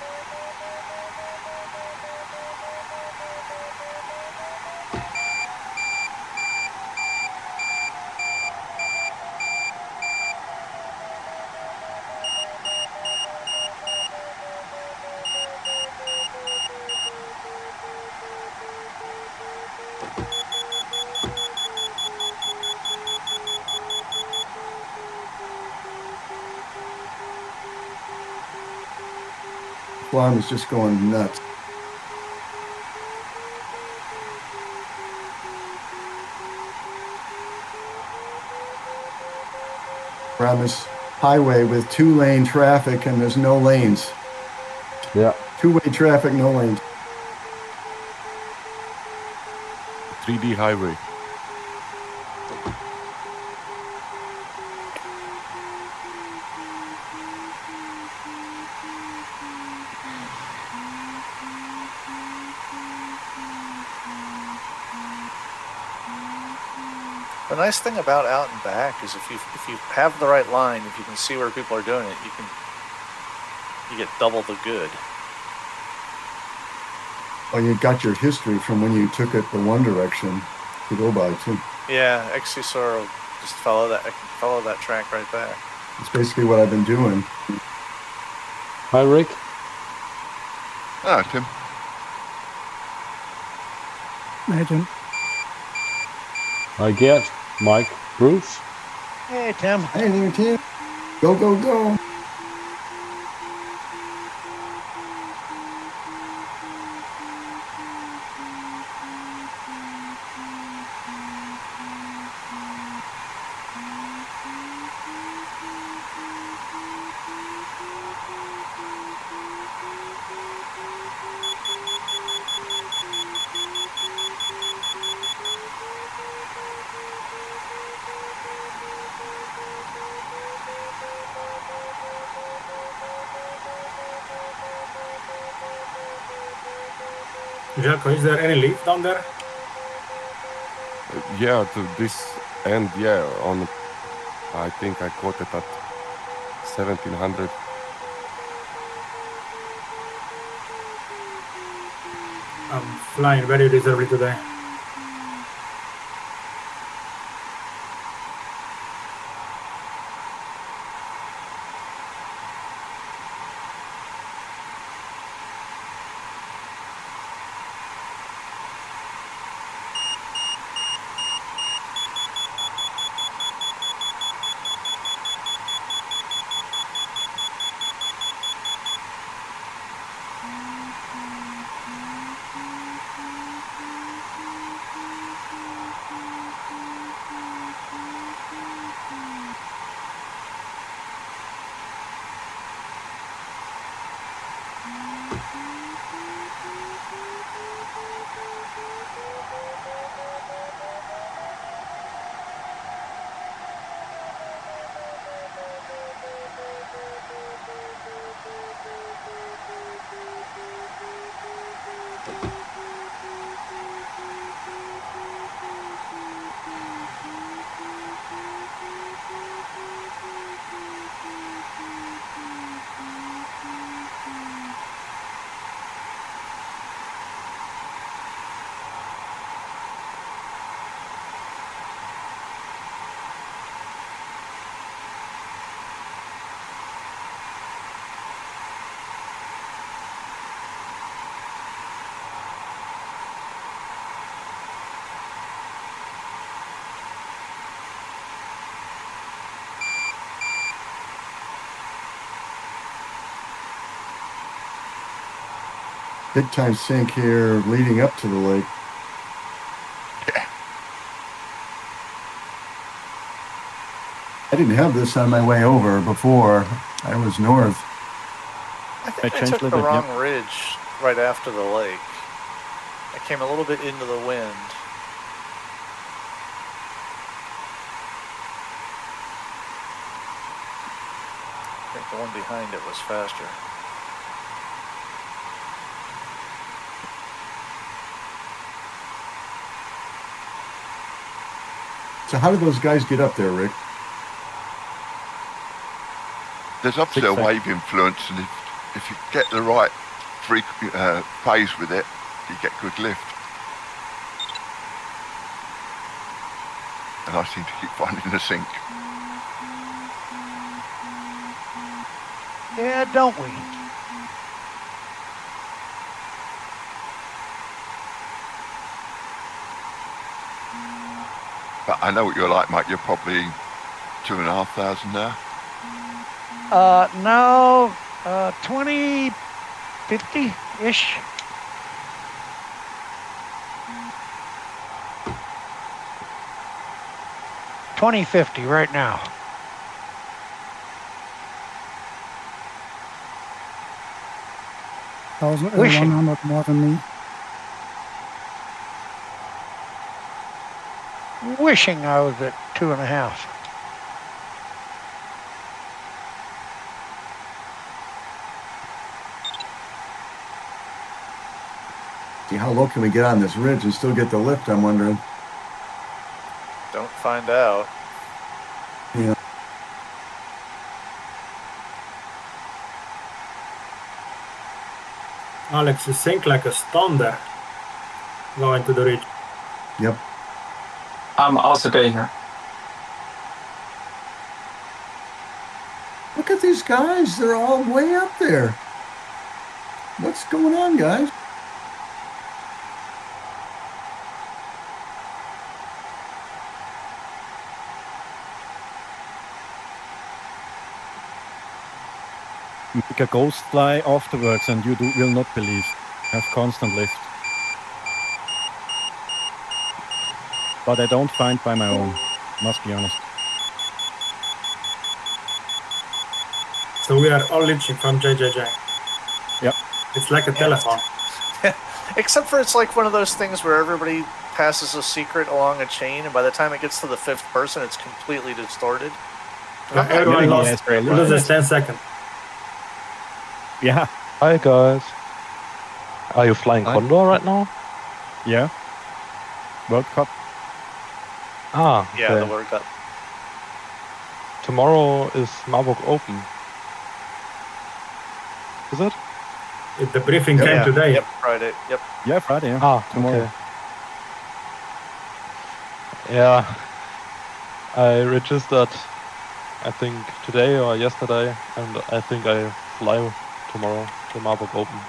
Farm is just going nuts. We're on this highway with 2-lane traffic and there's no lanes. Yeah. 2-way traffic, no lanes. 3D highway. the nice thing about out and back is if you have the right line, if you can see where people are doing it, you get double the good. Oh, you got your history from when you took it the one direction to go by too. Yeah, XC will just follow that track right there. It's basically what I've been doing. Hi, Rick. Ah, Tim. Hey, Tim. Hi, Gert, Mike, Bruce. Hey, Tim. Hey there, Tim. Go, go, go. Jelko, is there any leaf down there? Yeah, to this end, yeah, on, I think I caught it at 1700. I'm flying very reservedly today. big time sink here leading up to the lake. I didn't have this on my way over before. I was north. I think I took the wrong ridge right after the lake. I came a little bit into the wind. I think the one behind it was faster. So how did those guys get up there, Rick? There's obviously a wave influence, and if you get the right phase with it, you get good lift. And I seem to keep finding the sink. Yeah, don't we? But I know what you're like, Mike. You're probably 2,500 now. No, 2050-ish. $20.50 right now. Wishing. 100 more than me. Wishing I was at 2.5. See, how low can we get on this ridge and still get the lift, I'm wondering. Don't find out. Yeah. Alex, you sink like a stone there, going to the ridge. Yep. I'm also going here. Look at these guys. They're all way up there. What's going on, guys? Make a ghost fly afterwards and you will not believe. Have constant lift. But I don't find by my own, must be honest. So we are all leeching from JJJ. Yep. It's like a telephone. Except for it's like one of those things where everybody passes a secret along a chain, and by the time it gets to the fifth person, it's completely distorted. Everyone loses 10 seconds. Yeah. Hi guys. Are you flying Condor right now? Yeah. World Cup. Ah, Yeah, okay. the World Cup. Tomorrow is Marburg Open. Is it? The briefing came today. Yep, Friday. Yep. Yeah, Friday. Yeah. Ah, tomorrow. okay. Yeah, I registered, I think today or yesterday, and I think I fly tomorrow to Marburg Open.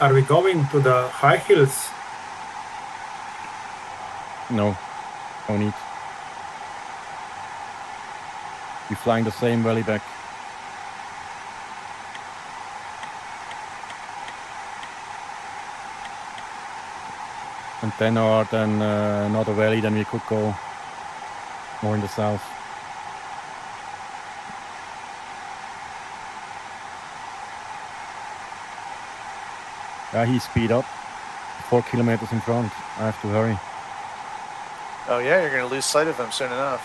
Are we going to the high hills? No. No need. You're flying the same valley back. And then another valley, then we could go more in the south. Yeah, he speed up. 4 kilometers in front. I have to hurry. Oh yeah, you're going to lose sight of him soon enough.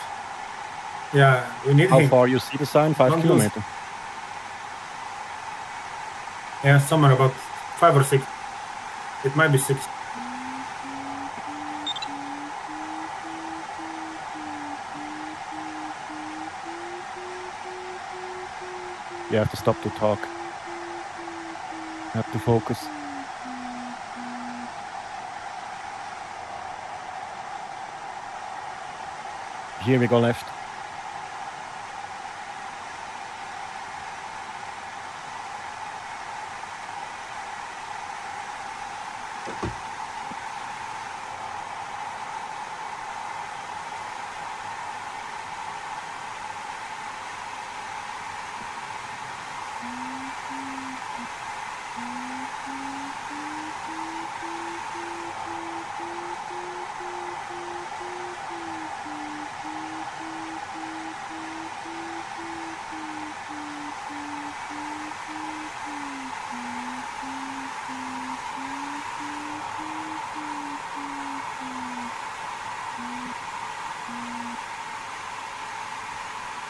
Yeah, we need How him. far you see the sign? 5 Don't lose. kilometers. Yeah, somewhere about 5 or 6. It might be 6. You have to stop to talk. You have to focus. Here we go left.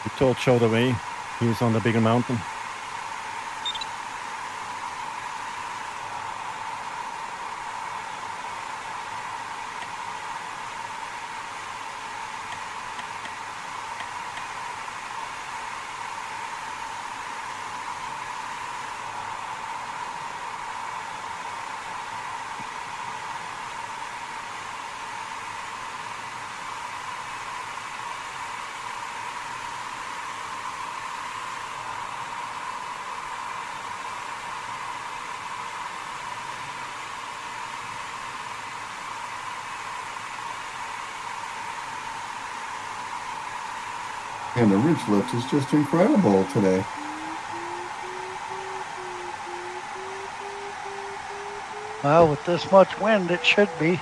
We told show the way. He's on the bigger mountain. And the ridge lift is just incredible today. Well, with this much wind, it should be.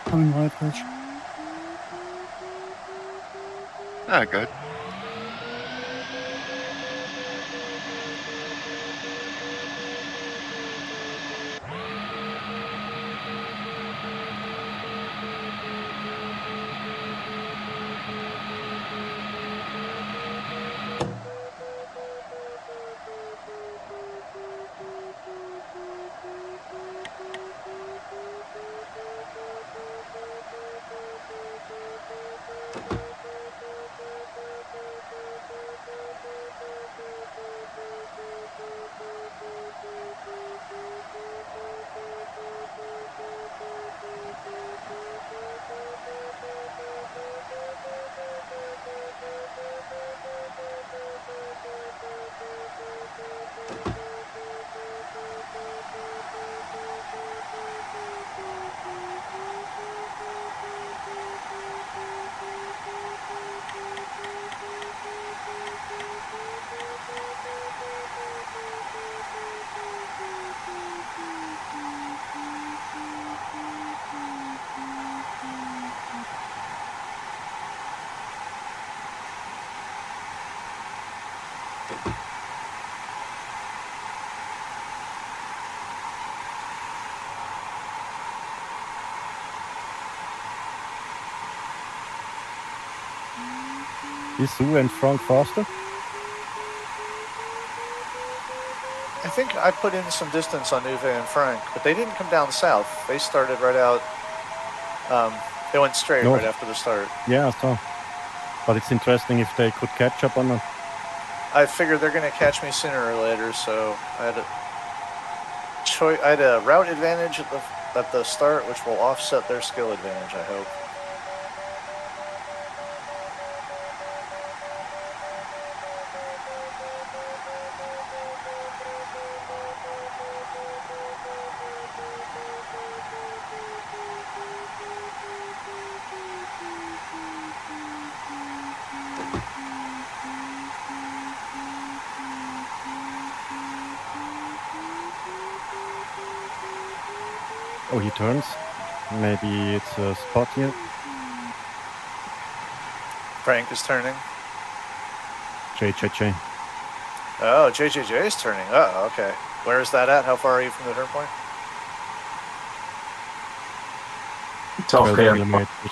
Coming right, Rich. Ah, good. Is Sue and Frank faster? I think I put in some distance on Uwe and Frank, but they didn't come down south. They started right out. They went straight North. right after the start. Yeah, I saw. But it's interesting if they could catch up or not. I figured they're going to catch me sooner or later, so I had a route advantage at the start, which will offset their skill advantage, I hope. Oh, he turns. Maybe it's a spot here. Frank is turning. JJJ. Oh, JJJ is turning. Oh, okay. Where is that at? How far are you from the turn point? 12 kilometers.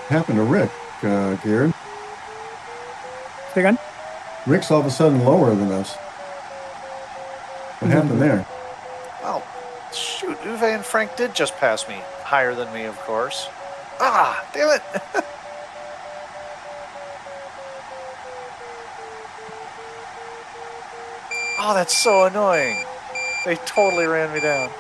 Happened to Rick, Garen? Say again? Rick's all of a sudden lower than us. What happened there? Oh, shoot. Uwe and Frank did just pass me. Higher than me, of course. Ah, damn it. Oh, that's so annoying. They totally ran me down.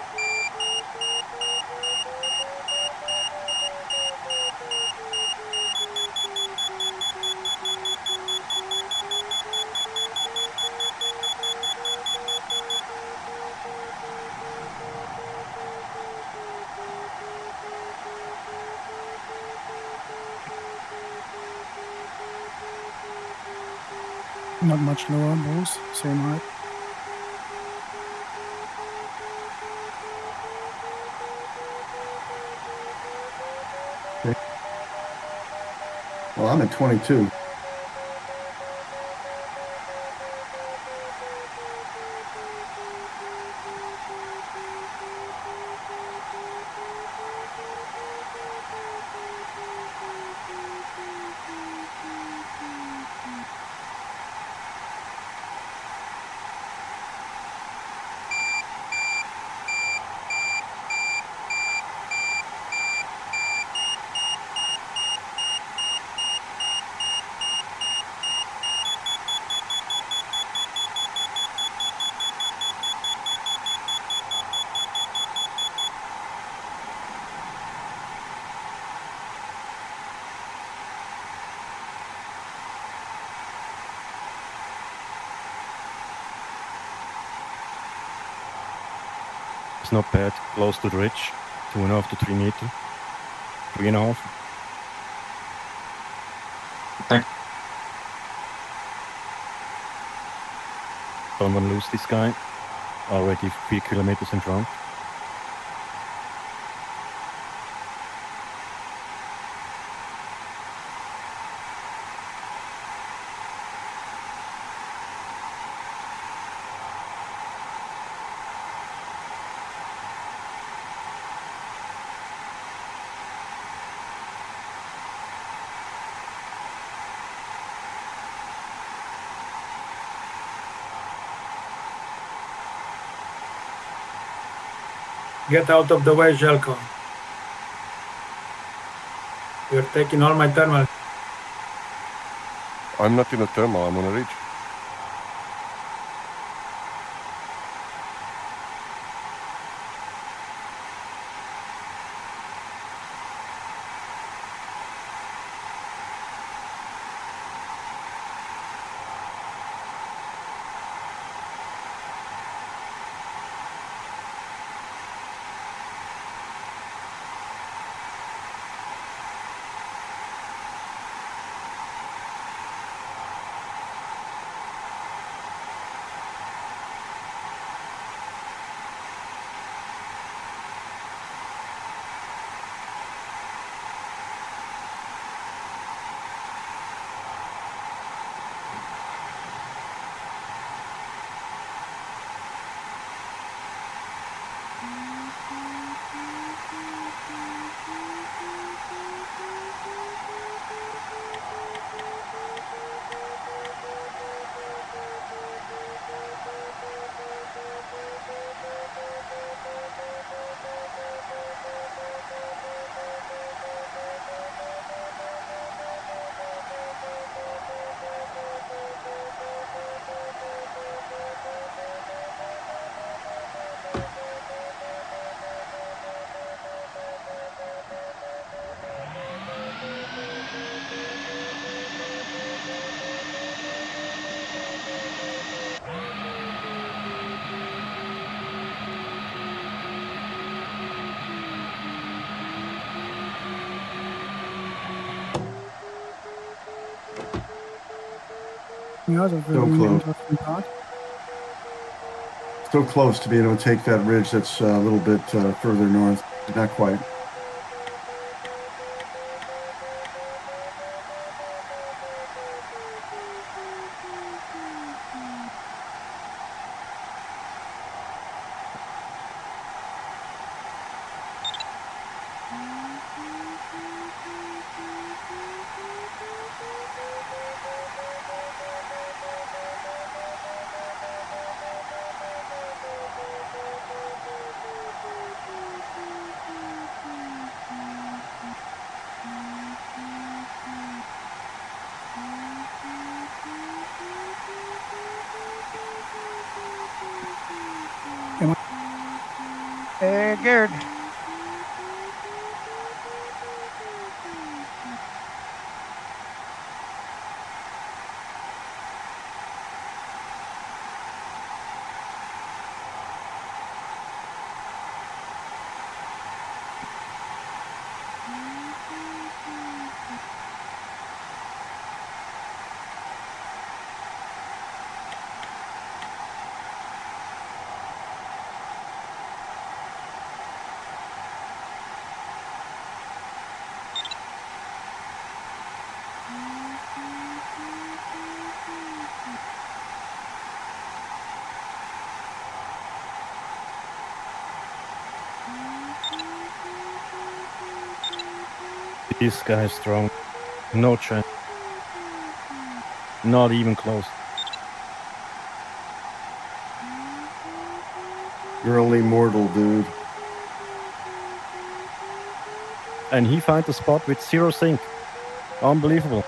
Not much lower, both same height. Okay. Well, I'm at 22. It's not bad. Close to the ridge. 2.5 to 3 meters. 3.5. Don't want to lose this guy. Already 3 kilometers in front. Get out of the way, Jelko. You're taking all my thermal. I'm not in a thermal, I'm on a ridge. Yeah, that will So be an close. interesting part. Still close to being able to take that ridge that's a little bit further north. Not quite. Hey, Gerd. This guy is strong. No chance. Not even close. You're only mortal, dude. And he finds the spot with 0 sink. Unbelievable.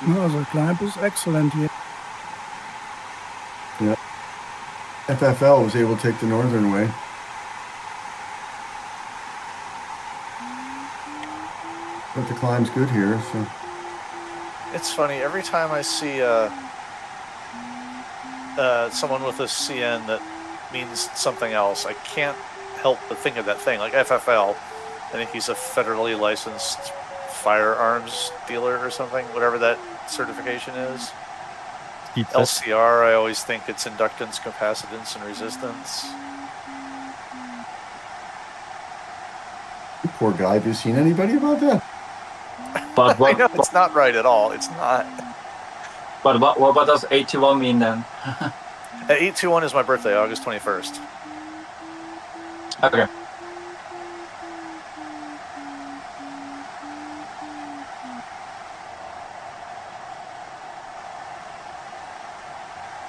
No, the climb is excellent here. Yeah. FFL was able to take the northern way. But the climb's good here, so. It's funny, every time I see someone with a CN that means something else, I can't help but think of that thing. Like FFL, I think he's a federally licensed firearms dealer or something, whatever that certification is. LCR, I always think it's inductance, capacitance, and resistance. You poor guy, have you seen anybody about that? But I know, it's not right at all. It's not. But what does 81 mean then? 821 is my birthday, August 21st. Okay.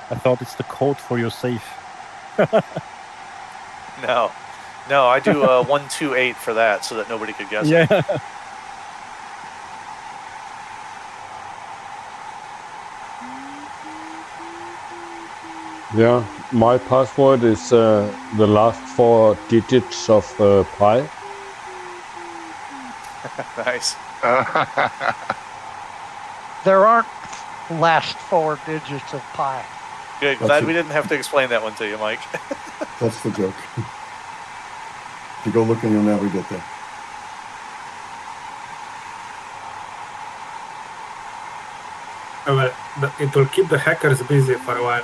I thought it's the code for your safe. No, I do 128 for that so that nobody could guess Yeah. it. Yeah, my password is the last 4 digits of pi. Nice. There aren't last 4 digits of pi. Good. Glad we didn't have to explain that one to you, Mike. That's the joke. If you go looking, you'll never get there. Oh, well, it will keep the hackers busy for a while.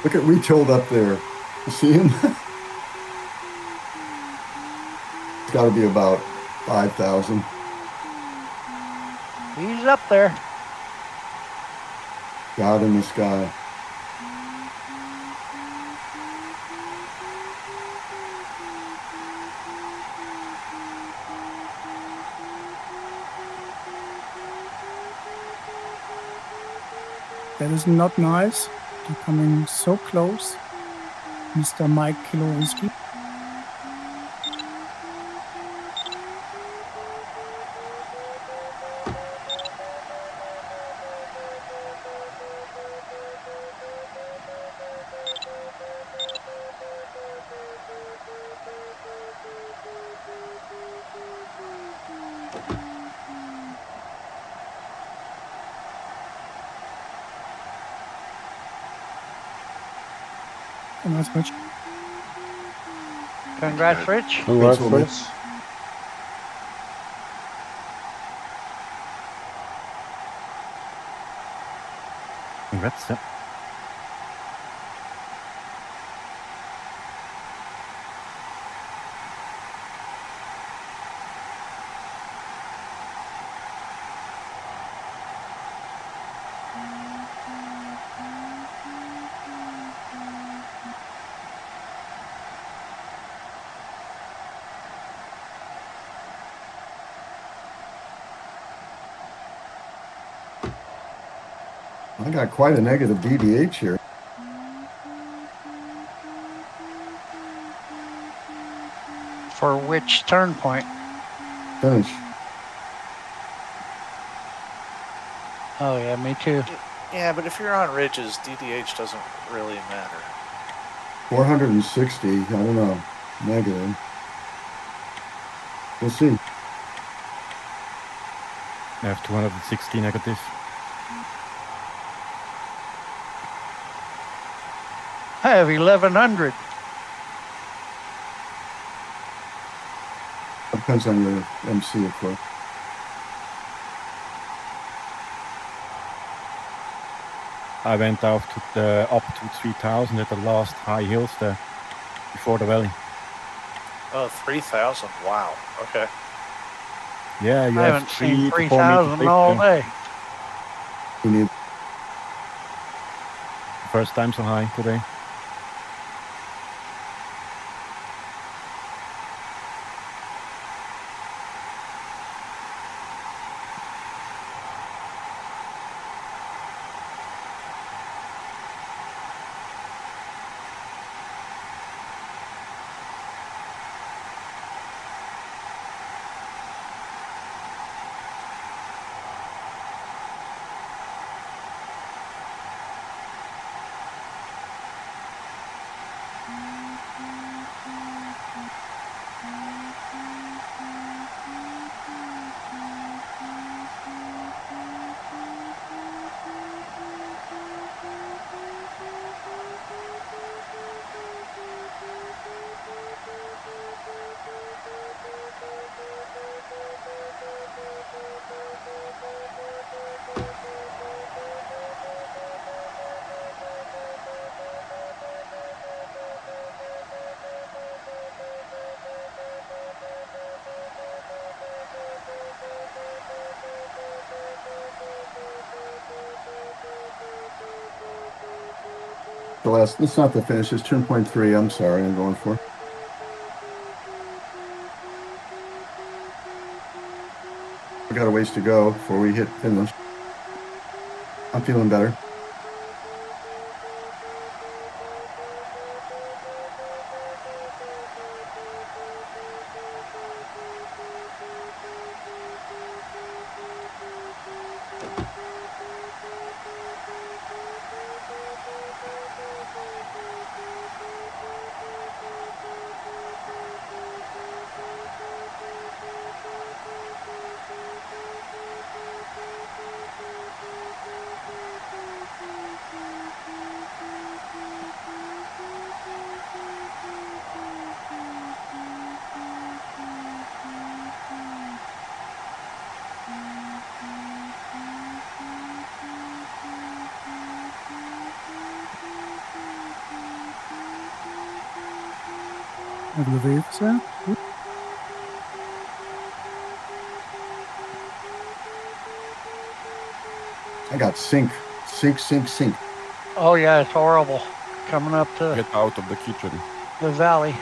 Look at Retold up there. You see him? It's got to be about 5,000. He's up there. God in the sky. That is not nice. They're coming so close. Mr. Mike Kilo Whiskey. Congrats, Rich. Congrats, Rich. Congrats, Thanks, Will. Rich. Congrats. Yeah. I got quite a negative DDH here. For which turn point? Finish. Oh yeah, me too. Yeah, but if you're on ridges, DDH doesn't really matter. 460. I don't know. Negative. We'll see. I have 260 negative. I have 1100. Depends on your MC, of course. I went out to up to 3000 at the last high hills there before the valley. Oh, 3,000. Wow. Okay. Yeah, you I have haven't seen 3 to 4 meters 3,000 all lift there. day. You need First time so high today. the last. It's not the finish. It's turn point 3. I'm sorry. I'm going for. We got a ways to go before we hit finish. I'm feeling better. Have the waves there. Good. I got sink. Sink. Oh yeah, it's horrible. Coming up to Get out of the kitchen. the valley.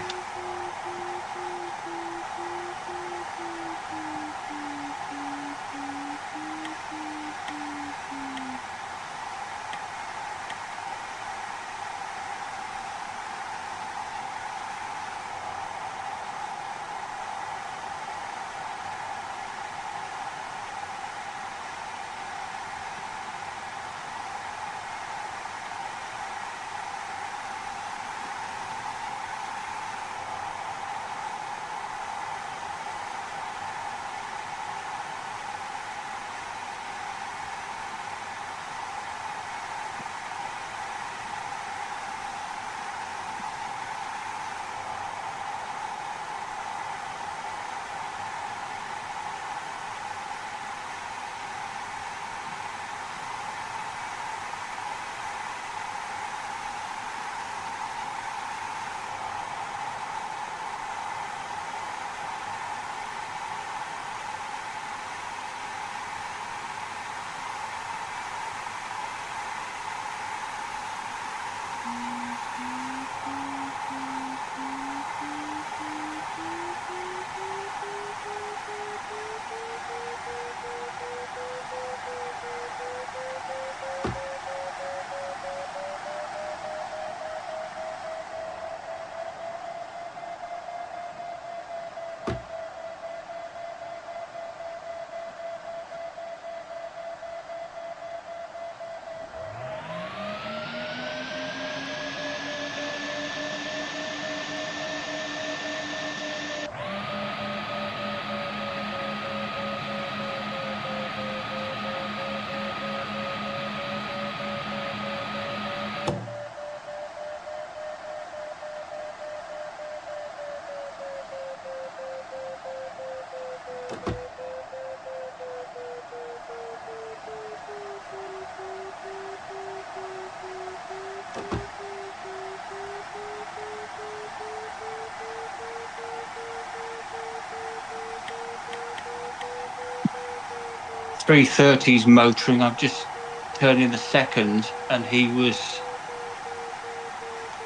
330's motoring. I've just turned in the second, and he was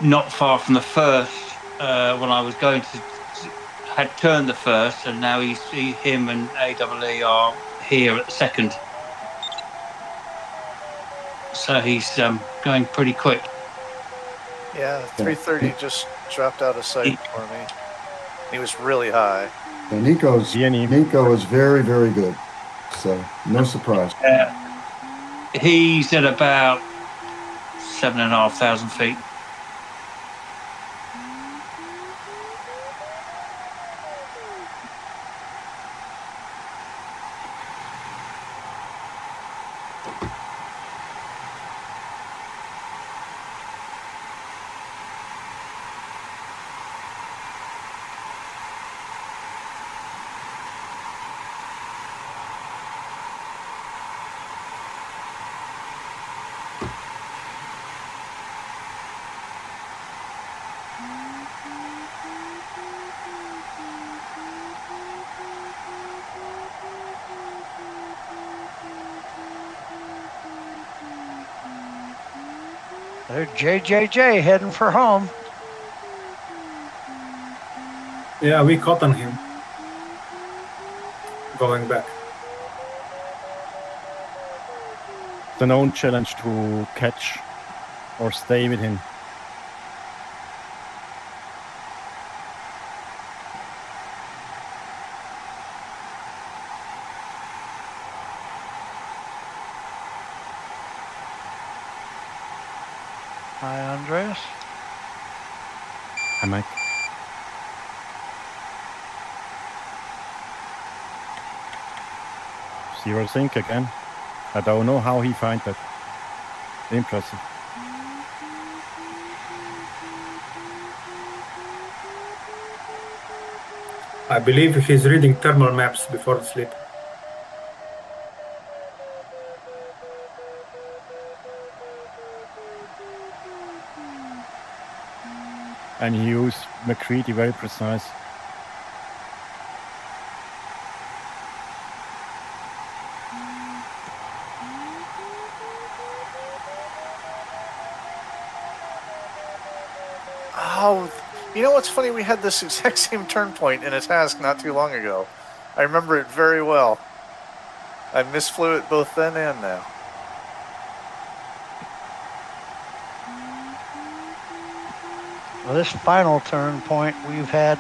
not far from the first when I was going to had turned the first, and now him and AEE are here at the second. So he's going pretty quick. Yeah, 330 just dropped out of sight for me. He was really high. And Nico is very, very good. So no surprise. He's at about 7,500 feet. There's JJJ heading for home. Yeah, we caught on him. Going back. It's a known challenge to catch or stay with him. Hi, Andreas. Hi, Mike. Zero sync again. I don't know how he finds that. Impressive. I believe he's reading thermal maps before sleep. And he used McCready very precise. Oh, you know what's funny? We had this exact same turn point in a task not too long ago. I remember it very well. I misflew it both then and now. Well, this final turn point we've had,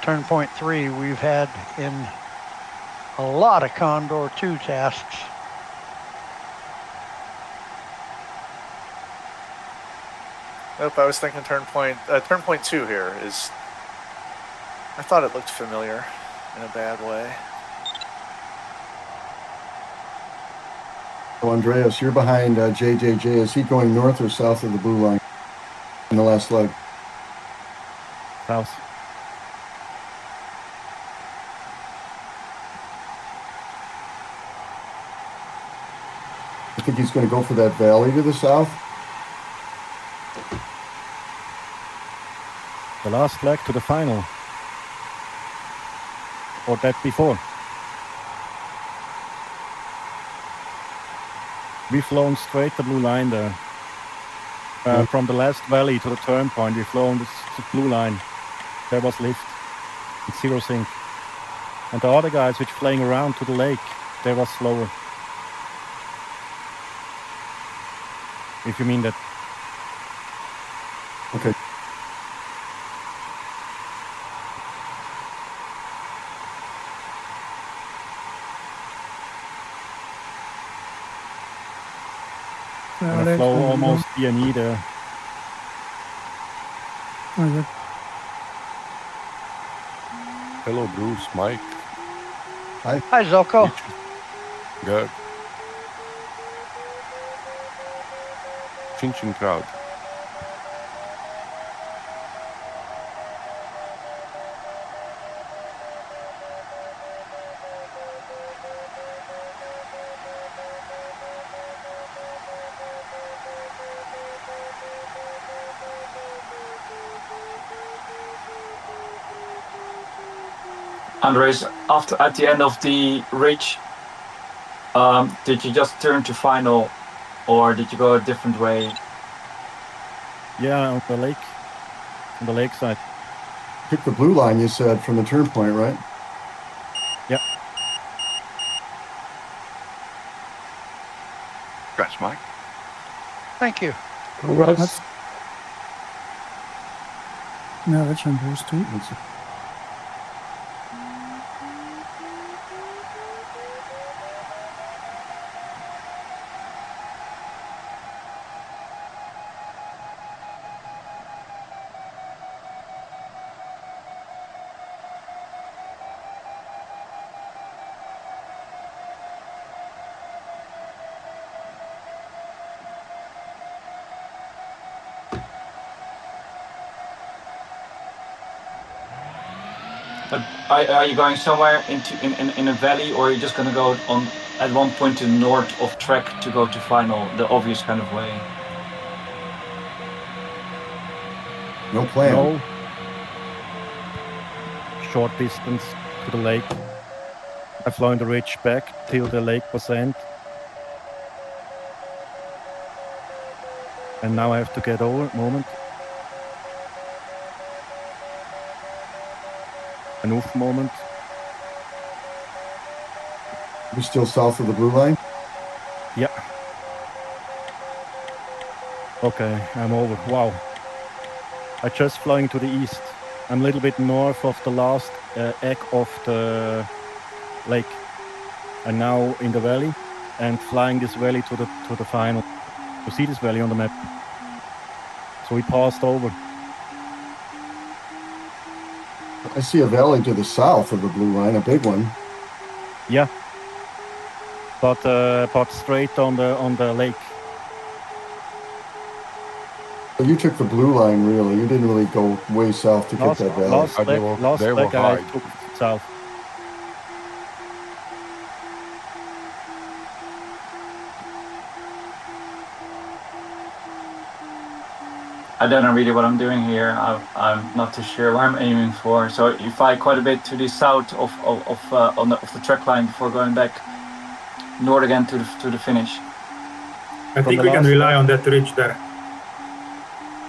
turn point 3 we've had in a lot of Condor 2 tasks. Nope, I was thinking turn point 2 here is. I thought it looked familiar in a bad way. So Andreas, you're behind JJJ. Is he going north or south of the blue line in the last leg? South. I think he's going to go for that valley to the south. The last leg to the final. Or that before. We've flown straight the blue line there. From the last valley to the turn point, we've flown the blue line. There was lift. It's zero sync. And the other guys which flying around to the lake, they was slower. If you mean that. Okay. And a flow almost DNE there. Okay. Hello, Bruce, Mike. Hi. Hi, Zoko. Good. Chin crowd. Andres, at the end of the ridge, did you just turn to final, or did you go a different way? Yeah, on the lake side. Took the blue line, you said, from the turn point, right? Yep. Congrats, Mike. Thank you. Congrats. Yeah, Richard, those two. Are you going somewhere in a valley, or are you just going to go on at one point to the north of track to go to final, the obvious kind of way? No plan. No. Short distance to the lake. I flew the ridge back till the lake was end. And now I have to get over moment. An off moment. You're still south of the blue line? Yeah. Okay, I'm over. Wow. I just flying to the east. I'm a little bit north of the last egg of the lake. And now in the valley and flying this valley to the final. You see this valley on the map. So we passed over. I see a valley to the south of the blue line, a big one. Yeah. But straight on the lake. So you took the blue line, really. You didn't really go way south to get that valley. Last leg I took south. I don't know really what I'm doing here. I'm not too sure where I'm aiming for. So you fly quite a bit to the south of the track line before going back north again to the finish. I think we can rely on that ridge there.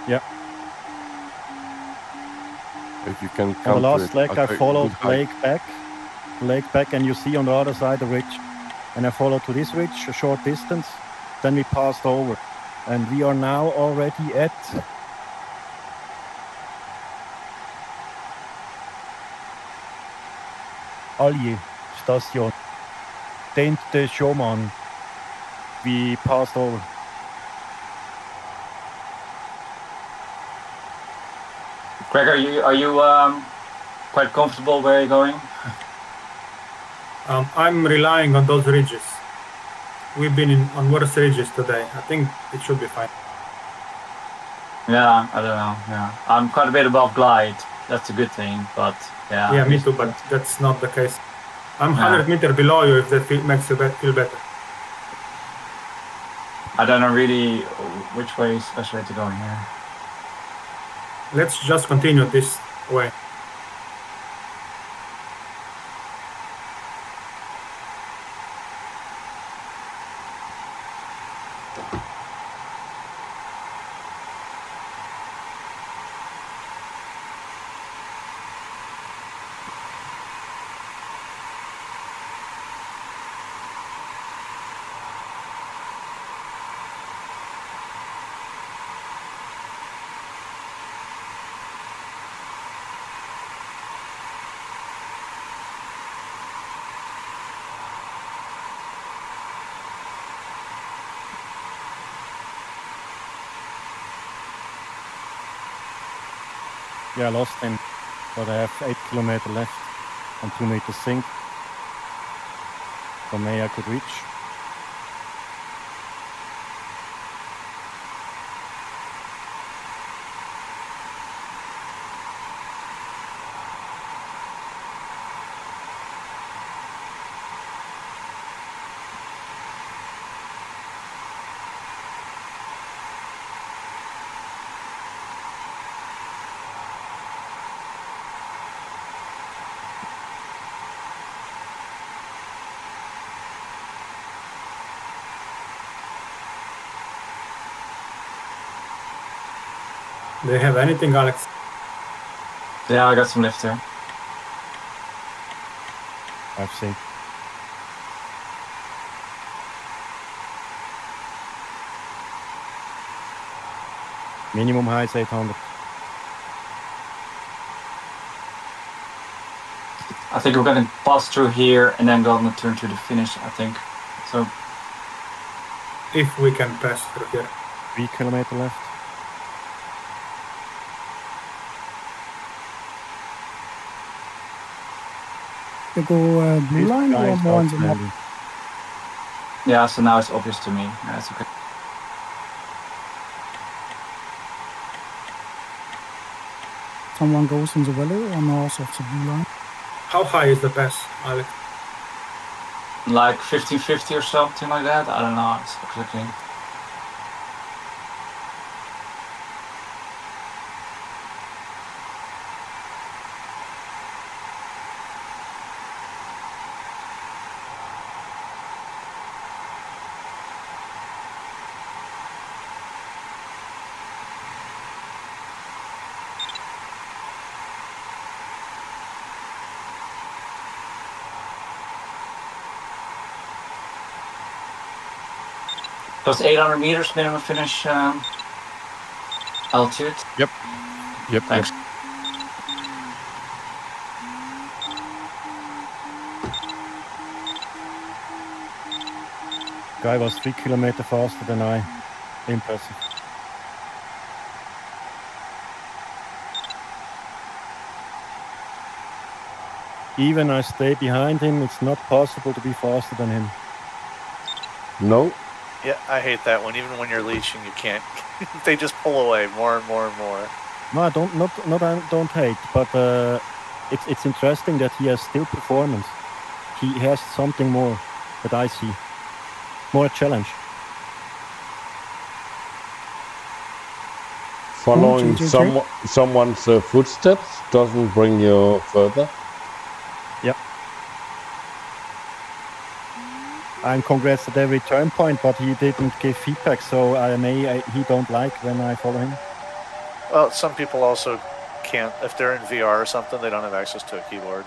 Yeah. If you can On come the to last it, leg, I okay, followed good height. lake back, and you see on the other side the ridge. And I followed to this ridge a short distance. Then we passed over, and we are now already at Alje Station. 10. Schumann. We passed over. Greg, are you quite comfortable where you're going? I'm relying on those ridges. We've been on worse ridges today. I think it should be fine. Yeah, I don't know. Yeah, I'm quite a bit above glide. That's a good thing, but yeah. Yeah, me too, but that's not the case. I'm 100 meters below you if that makes you feel better. I don't know really which way is the best way to go here. Let's just continue this way. Yeah, I lost him, but I have 8 kilometers left and 2 meters sink. From May I could reach. Do you have anything, Alex? Yeah, I got some lift there. I've seen. Minimum high is 800. I think we're going to pass through here and then going to turn to the finish, I think. So If we can pass through here. 3 kilometer left. You go blue This line guy or is more on the map? outstanding. yeah, so now it's obvious to me. Yeah, it's okay. Someone goes in the valley or north of the blue line? How high is the pass, Alex? Like 1550 or something like that. I don't know exactly. So it's 800 meters minimum finish altitude. Yep. Thanks. Guy was 3 kilometer faster than I. Impressive. Even I stay behind him, it's not possible to be faster than him. No. Yeah, I hate that one. Even when you're leashing, you can't. They just pull away more and more and more. No, I don't hate, but it's interesting that he has still performance. He has something more that I see. More challenge. Following someone's footsteps doesn't bring you further. Yep. And congrats at every turn point, but he didn't give feedback, so he don't like when I follow him. Well, some people also can't. If they're in VR or something, they don't have access to a keyboard.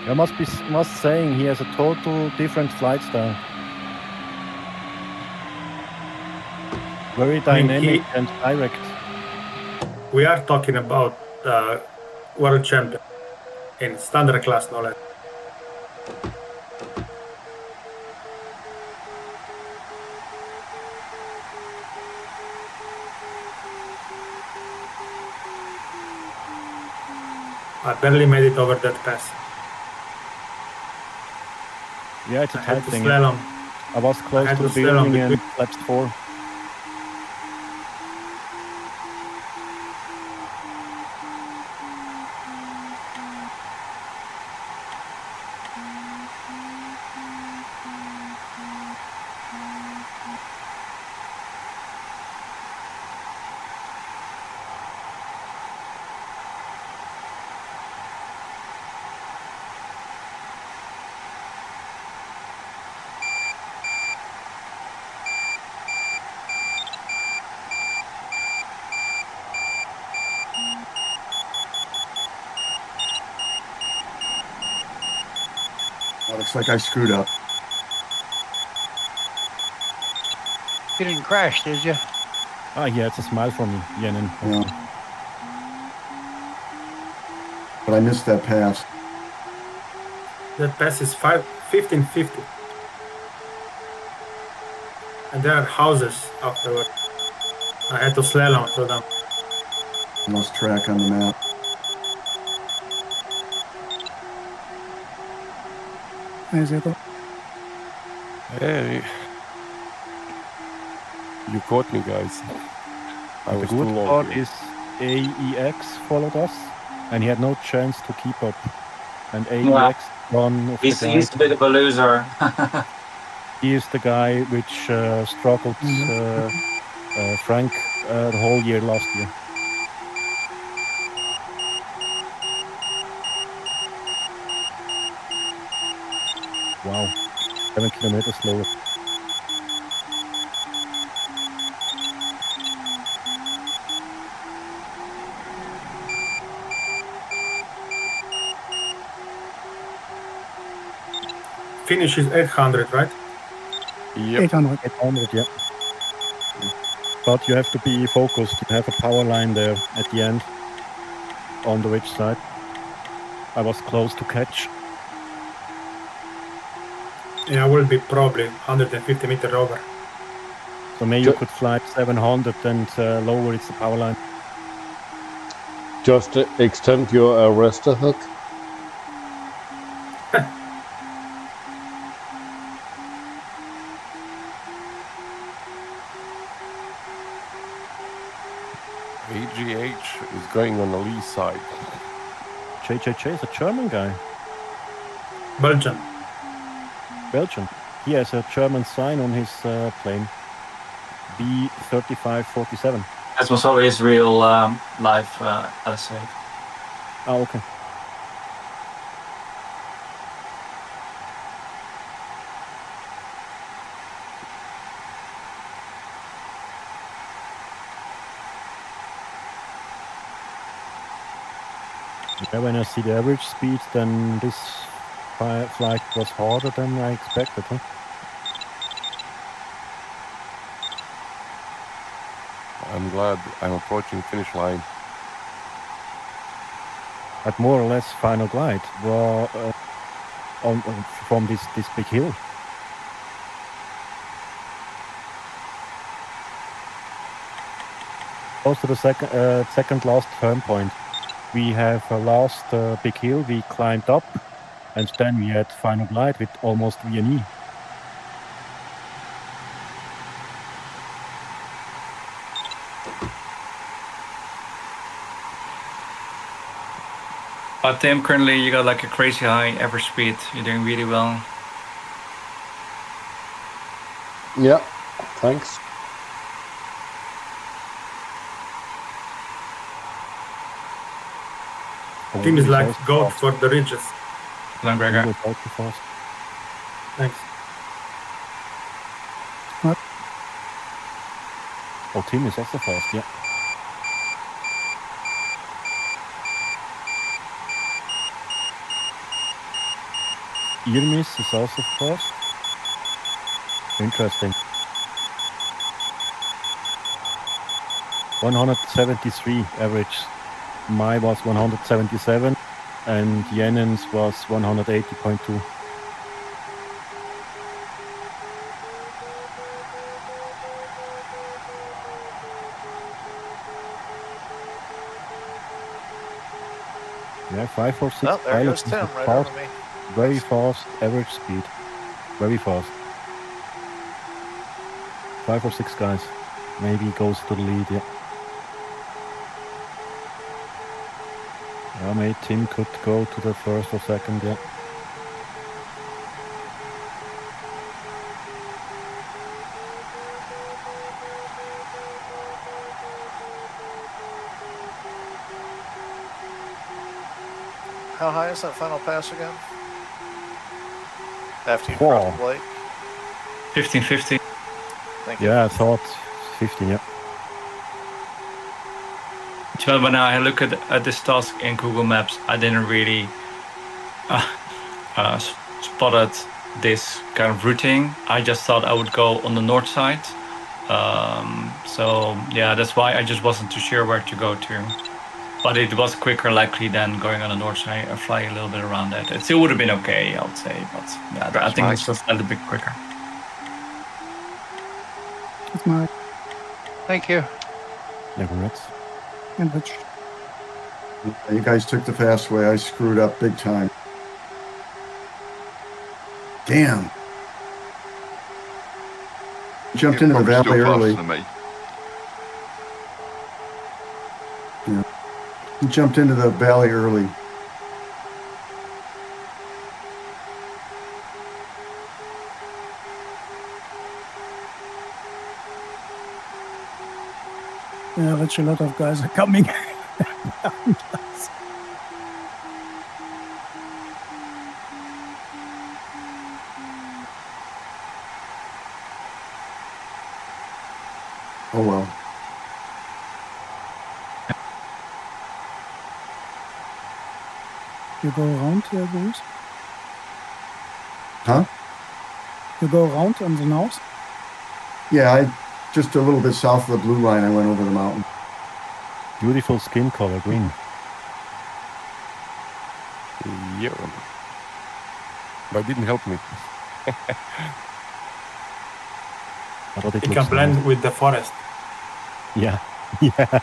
I must saying he has a total different flight style. Very dynamic and direct. We are talking about world champion in standard class knowledge. I barely made it over that pass. Yeah, it's a tight thing. Slalom. I was close to the building and flaps 4. Looks like I screwed up. You didn't crash, did you? Ah, yeah, it's a smile from me, Yenin. Yeah. But I missed that pass. That pass is 1550. And there are houses afterward. I had to slalom through them. Lost track on the map. Hey. You caught me, guys. I The was good too low. part is AEX followed us, and he had no chance to keep up. And AEX, one of the guys. He's a bit of a loser. He is the guy which struggled Frank the whole year last year. Wow, 7 kilometers slower. Finish is 800, right? Yep. 800. 800, yeah. But you have to be focused. You have a power line there at the end on the ridge side. I was close to catch. Yeah, I will be probably 150 meter over. So maybe you could fly 700 and lower it's the power line. Just extend your arrestor hook. AGH is going on the lee side. JJJ is a German guy. Belgian. Belgian. He has a German sign on his plane. B3547. That was always real live LSA. Oh, okay. Yeah, when I see the average speed, then this flight was harder than I expected. Huh? I'm glad I'm approaching finish line. At more or less final glide from this big hill. Close to the second last turn point. We have a last big hill we climbed up, and then we had final glide with almost VNE. But Tim, currently you got like a crazy high average speed. You're doing really well. Yeah, thanks. Team is like goat for the ridges. Long Gregor. Thanks. Oh, Tim is also fast, yeah. Irmis is also fast. Interesting. 173 average. My was 177 and Jennen's was 180.2. Yeah, 5 or 6 Oh, there goes pilots. Tim, right Fast, over me. very fast average speed. Very fast. 5 or 6 guys. Maybe goes to the lead, yeah. Yeah, maybe Tim could go to the first or second, yeah. How high is that final pass again? After you cross the lake? 1550. Thank you. Yeah, I thought 15, yeah. Well, when I look at this task in Google Maps, I didn't really spotted this kind of routing. I just thought I would go on the north side. So yeah, that's why I just wasn't too sure where to go to. But it was quicker likely than going on the north side or fly a little bit around that. It still would have been okay, I would say. But yeah, I think it's just a little bit quicker. That's my Thank you. Yeah, congrats. average. You guys took the fast way. I screwed up big time. Damn. Jumped into the You're probably valley still early. faster than me. Yeah. You jumped into the valley early. Yeah, which a lot of guys are coming. Oh well. You go around, Bruce? Huh? You go around on the nose? Yeah, I just a little bit south of the blue line. I went over the mountain. Beautiful skin color, green. Yeah. But it didn't help me. I thought it It looks can blend nice. with the forest. Yeah, yeah.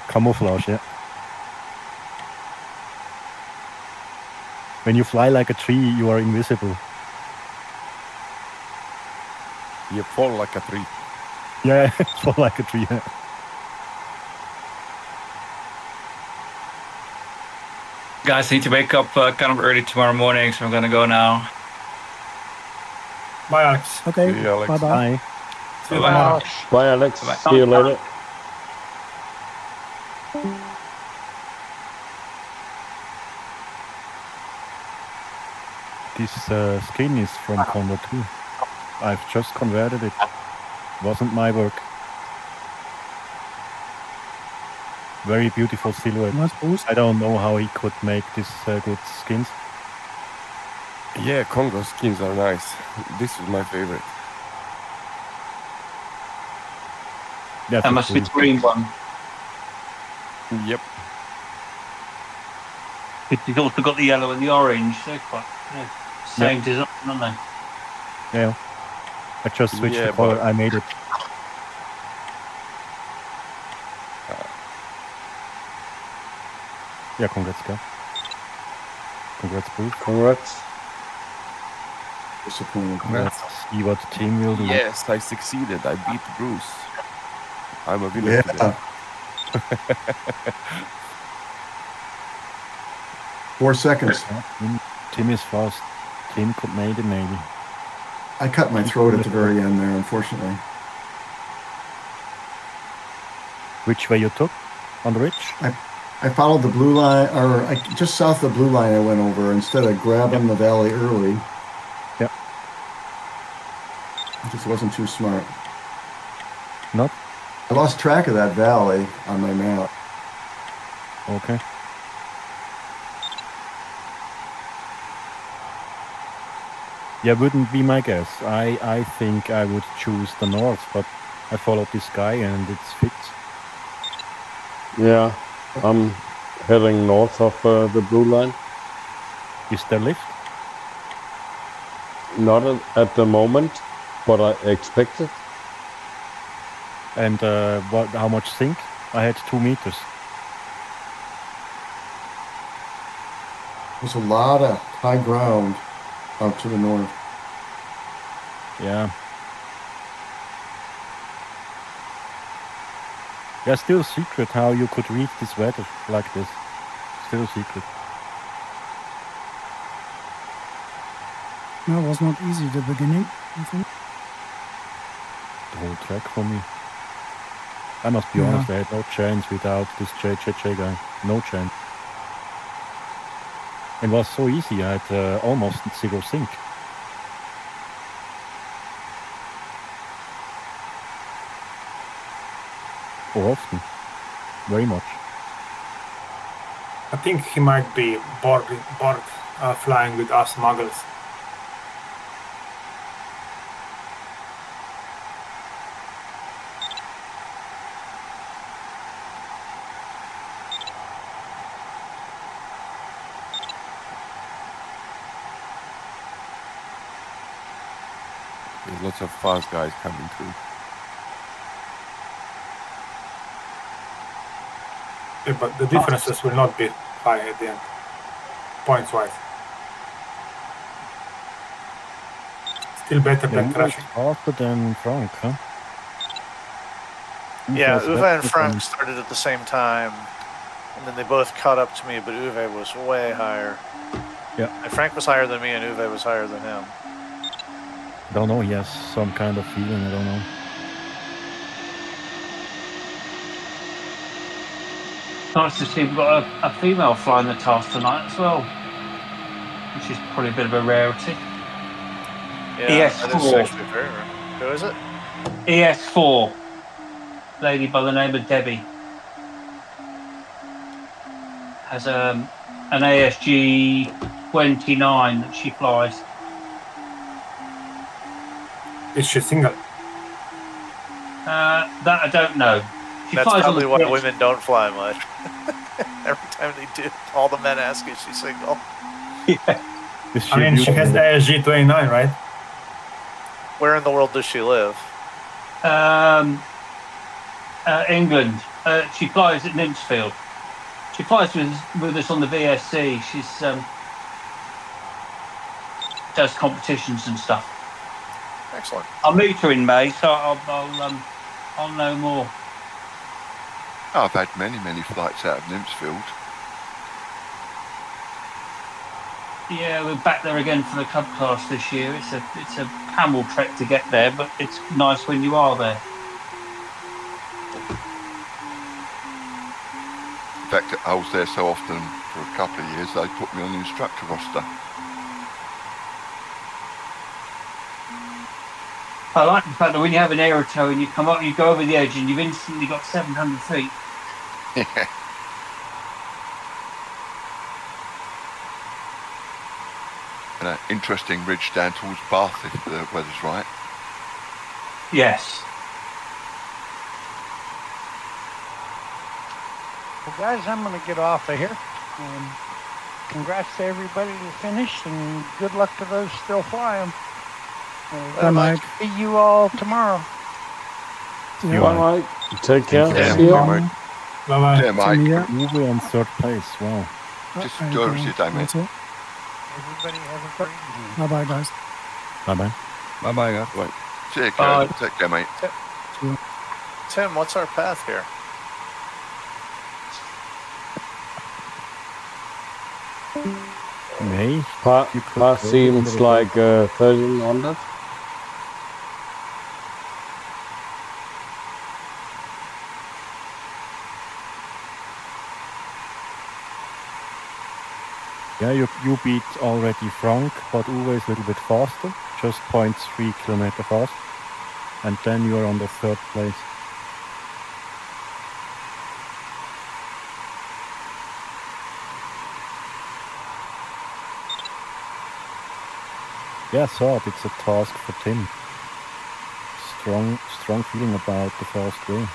Camouflage, yeah. When you fly like a tree, you are invisible. You fall like a tree. Yeah, fall like a tree. Yeah. Guys, I need to wake up kind of early tomorrow morning, so I'm gonna go now. Bye, Alex. Okay, See you, Alex. bye-bye. Bye. See you Bye-bye. tomorrow. Bye, Alex. Bye-bye. See you later. This skin is from Condor 2. I've just converted it. Wasn't my work. Very beautiful silhouette. Nice boost. I don't know how he could make this good skins. Yeah, Congo skins are nice. This is my favorite. Yeah, That must be the green one. Yep. You've also got the yellow and the orange. They're quite same design, aren't they? Yeah. I just switched Yeah, the color. but- I made it. Yeah, congrats, guys. Congrats, Bruce. Congrats. Disappointed. Let's see what the team will do. Yes, I succeeded. I beat Bruce. I'm a winner Yeah. today. 4 seconds. Tim is fast. Tim could made it, maybe. I cut my throat at the very end there, unfortunately. Which way you took? On the ridge? I followed the blue line, or just south of the blue line I went over instead of grabbing the valley early. Yep. It just wasn't too smart. Not? I lost track of that valley on my map. Okay. Yeah, wouldn't be my guess. I think I would choose the north, but I followed this guy and it's fixed. Yeah, I'm heading north of the blue line. Is there lift? Not at the moment, but I expect it. And how much sink? I had 2 meters. There's a lot of high ground out to the north. Yeah. Yeah, still secret how you could read this weather like this. Still secret. No, it was not easy at the beginning, I think. The whole track for me. I must be Yeah. honest, I had no chance without this JJJ guy. No chance. It was so easy, I had almost 0 sink. Or often. Very much. I think he might be bored flying with us muggles. There's lots of fast guys coming through. Yeah, but the differences will not be high at the end, points wise. Still better than Uwe is crashing. faster than Frank, huh? Yeah, Uwe is Uwe and better Frank than- started at the same time, and then they both caught up to me, but Uwe was way higher. Yeah. And Frank was higher than me, and Uwe was higher than him. Don't know, he has some kind of feeling, I don't know. nice to see we've got a female flying the task tonight as well, which is probably a bit of a rarity. Yeah, that is ES4. actually very rare. Who is it? ES4. Lady by the name of Debbie. Has an ASG 29 that she flies. Is she single? That I don't know. She That's flies probably on why the women don't fly much. Every time they do, all the men ask if she's single. Yeah. I mean, she has the ASG 29, right? Where in the world does she live? England. She flies at Nymphsfield. She flies with us on the VSC. She's does competitions and stuff. Excellent. I'll meet her in May, so I'll know more. I've had many flights out of Nymphsfield. Yeah, we're back there again for the Cub class this year. It's a camel trek to get there, but it's nice when you are there. In fact, I was there so often for a couple of years, they put me on the instructor roster. I like the fact that when you have an aerotow and you come up, you go over the edge and you've instantly got 700 feet. Yeah. And an interesting ridge down towards Bath if the weather's right. Yes. Well, guys, I'm going to get off of here. Congrats to everybody who finished, and good luck to those still flying. Bye, Mike. See you all tomorrow. Bye, Mike. Take care. Yeah, See you. Mike. Bye-bye. Yeah, Mike. Uwe on third place. Wow. Just enjoy the rest of your day, mate. Everybody have a great evening. Bye-bye, guys. Bye-bye. Bye-bye, guys. Right. See you, guys. Take care, mate. Tim, what's our path here? May. Path seems like 1300. Yeah, you beat already Frank, but Uwe is a little bit faster, just 0.3 kilometer fast. And then you are on the third place. Yeah, third, it's a task for Tim. Strong feeling about the first way.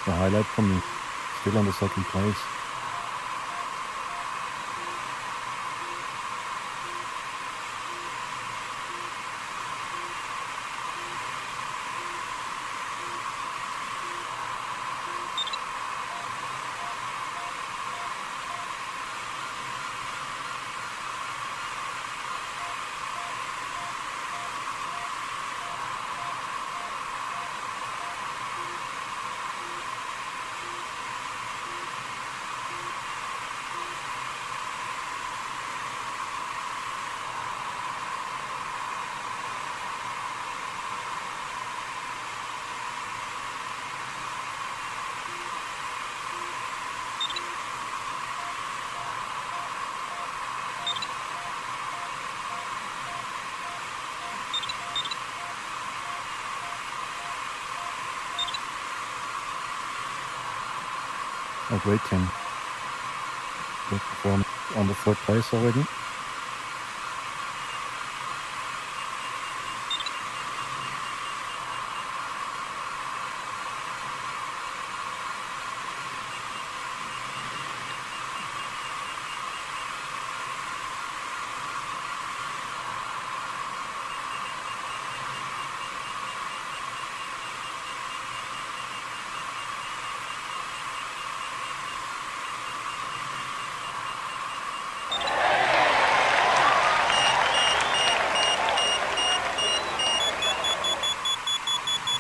The highlight for me, still on the second place. Oh, great, Tim. Good performance on the third place already.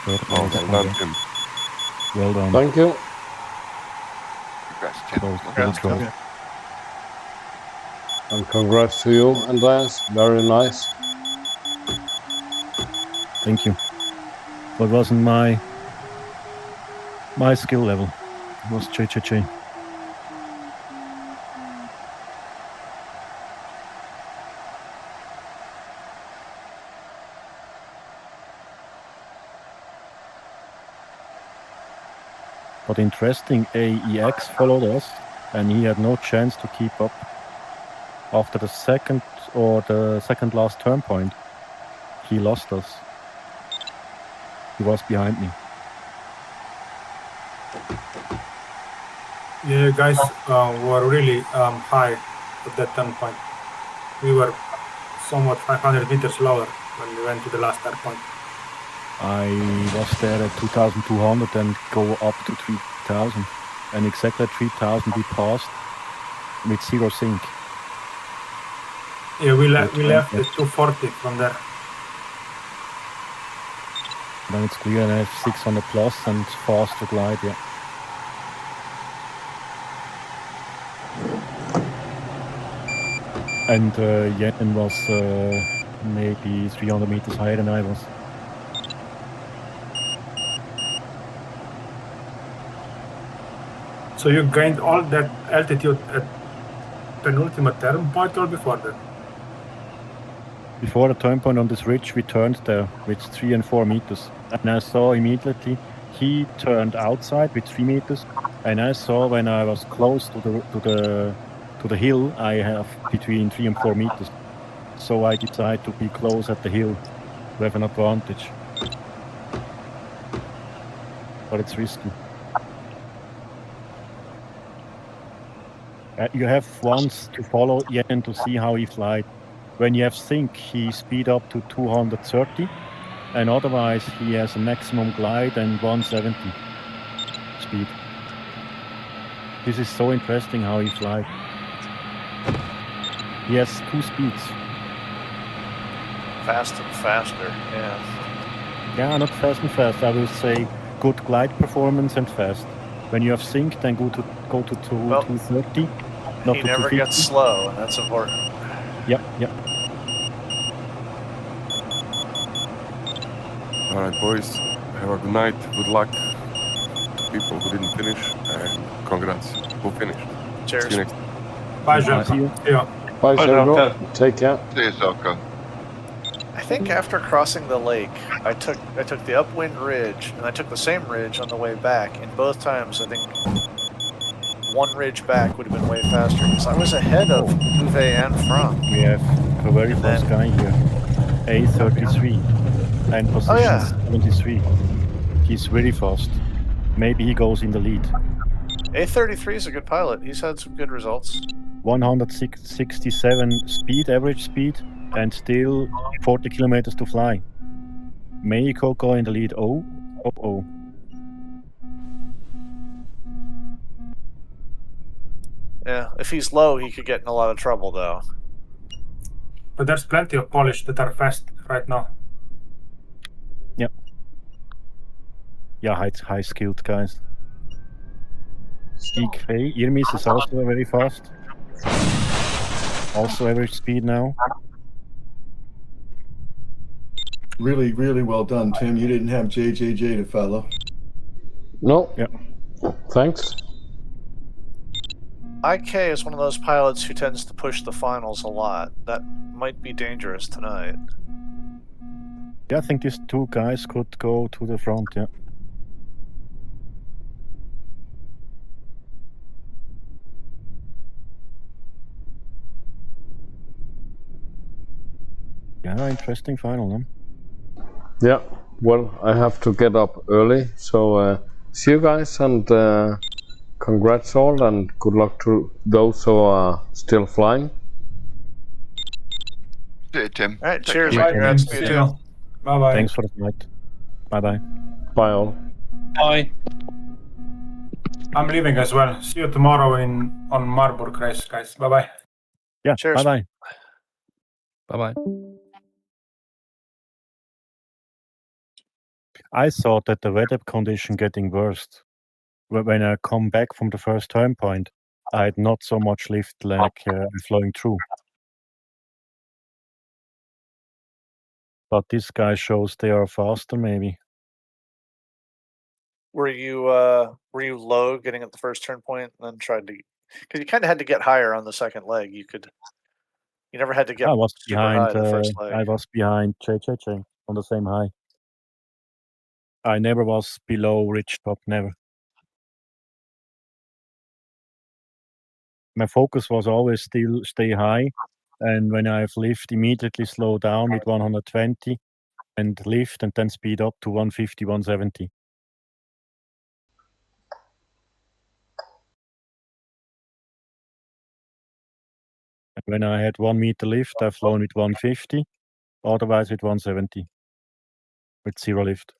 Third Oh, place. well done, Tim. Well done. Thank you. Congrats, Tim. Close, Congrats, very Tim. close. And congrats to you, Andreas. Very nice. Thank you. But wasn't my skill level. It was JJJ. But interesting, AEX followed us, and he had no chance to keep up. After the second last turn point, he lost us. He was behind me. You guys were really high at that turn point. We were somewhat 500 meters lower when we went to the last turn point. I was there at 2,200 and go up to 3,000. And exactly at 3,000 we passed with 0 sync. Yeah, we left at 240 from there. Then it's clear and I have 600 plus and faster glide, yeah. And Jen was maybe 300 meters higher than I was. So you gained all that altitude at penultimate turn point or before that? Before the turn point on this ridge, we turned there with 3 and 4 meters. And I saw immediately he turned outside with 3 meters. And I saw when I was close to the hill, I have between 3 and 4 meters. So I decided to be close at the hill to have an advantage. But it's risky. You have once to follow Jen to see how he flies. When you have sync, he speed up to 230, and otherwise he has a maximum glide and 170 speed. This is so interesting how he flies. He has 2 speeds. Fast and faster, yeah. Yeah, not fast and fast. I will say good glide performance and fast. When you have sync, then go to 230. Not He to never 250. gets slow, and that's important. Yep. All right, boys. Have a good night. Good luck to people who didn't finish, and congrats who finished. Cheers. See you next. Bye, Jean. See you. Bye, Sergio. Take care. See you, Selko. I think after crossing the lake, I took the upwind ridge, and I took the same ridge on the way back. And both times, I think one ridge back would have been way faster because I was ahead of Uwe and Frank. We have a very fast guy here. A33 and position 73. He's very fast. Maybe he goes in the lead. A33 is a good pilot. He's had some good results. 167 speed, average speed, and still 40 kilometers to fly. Mexico go in the lead. Oh. Yeah, if he's low, he could get in a lot of trouble, though. But there's plenty of Polish that are fast right now. Yep. Yeah, high skilled guys. EK, Irmis is also very fast. Also average speed now. Really, really well done, Tim. You didn't have JJJ to follow. No. Yep. Thanks. IK is one of those pilots who tends to push the finals a lot. That might be dangerous tonight. Yeah, I think these 2 guys could go to the front, yeah. Yeah, interesting final, huh? Yeah. Well, I have to get up early, so see you guys, and congrats all, and good luck to those who are still flying. See you, Tim. All right, Take cheers. care. Congrats to you too. Bye-bye. Thanks for the flight. Bye-bye. Bye all. Bye. I'm leaving as well. See you tomorrow on Marburg race, guys. Bye-bye. Yeah, cheers. Bye-bye. Bye-bye. I thought that the weather condition getting worse. When I come back from the first turn point, I had not so much lift like flowing through. But this guy shows they are faster, maybe. Were you low getting at the first turn point and then tried to, because you kind of had to get higher on the second leg. You never had to get I was super behind. high the first leg. I was behind JJJ on the same high. I never was below ridge top, never. My focus was always still stay high, and when I have lift, immediately slow down with 120 and lift, and then speed up to 150, 170. And when I had 1 meter lift, I've flown with 150, otherwise with 170, with zero lift.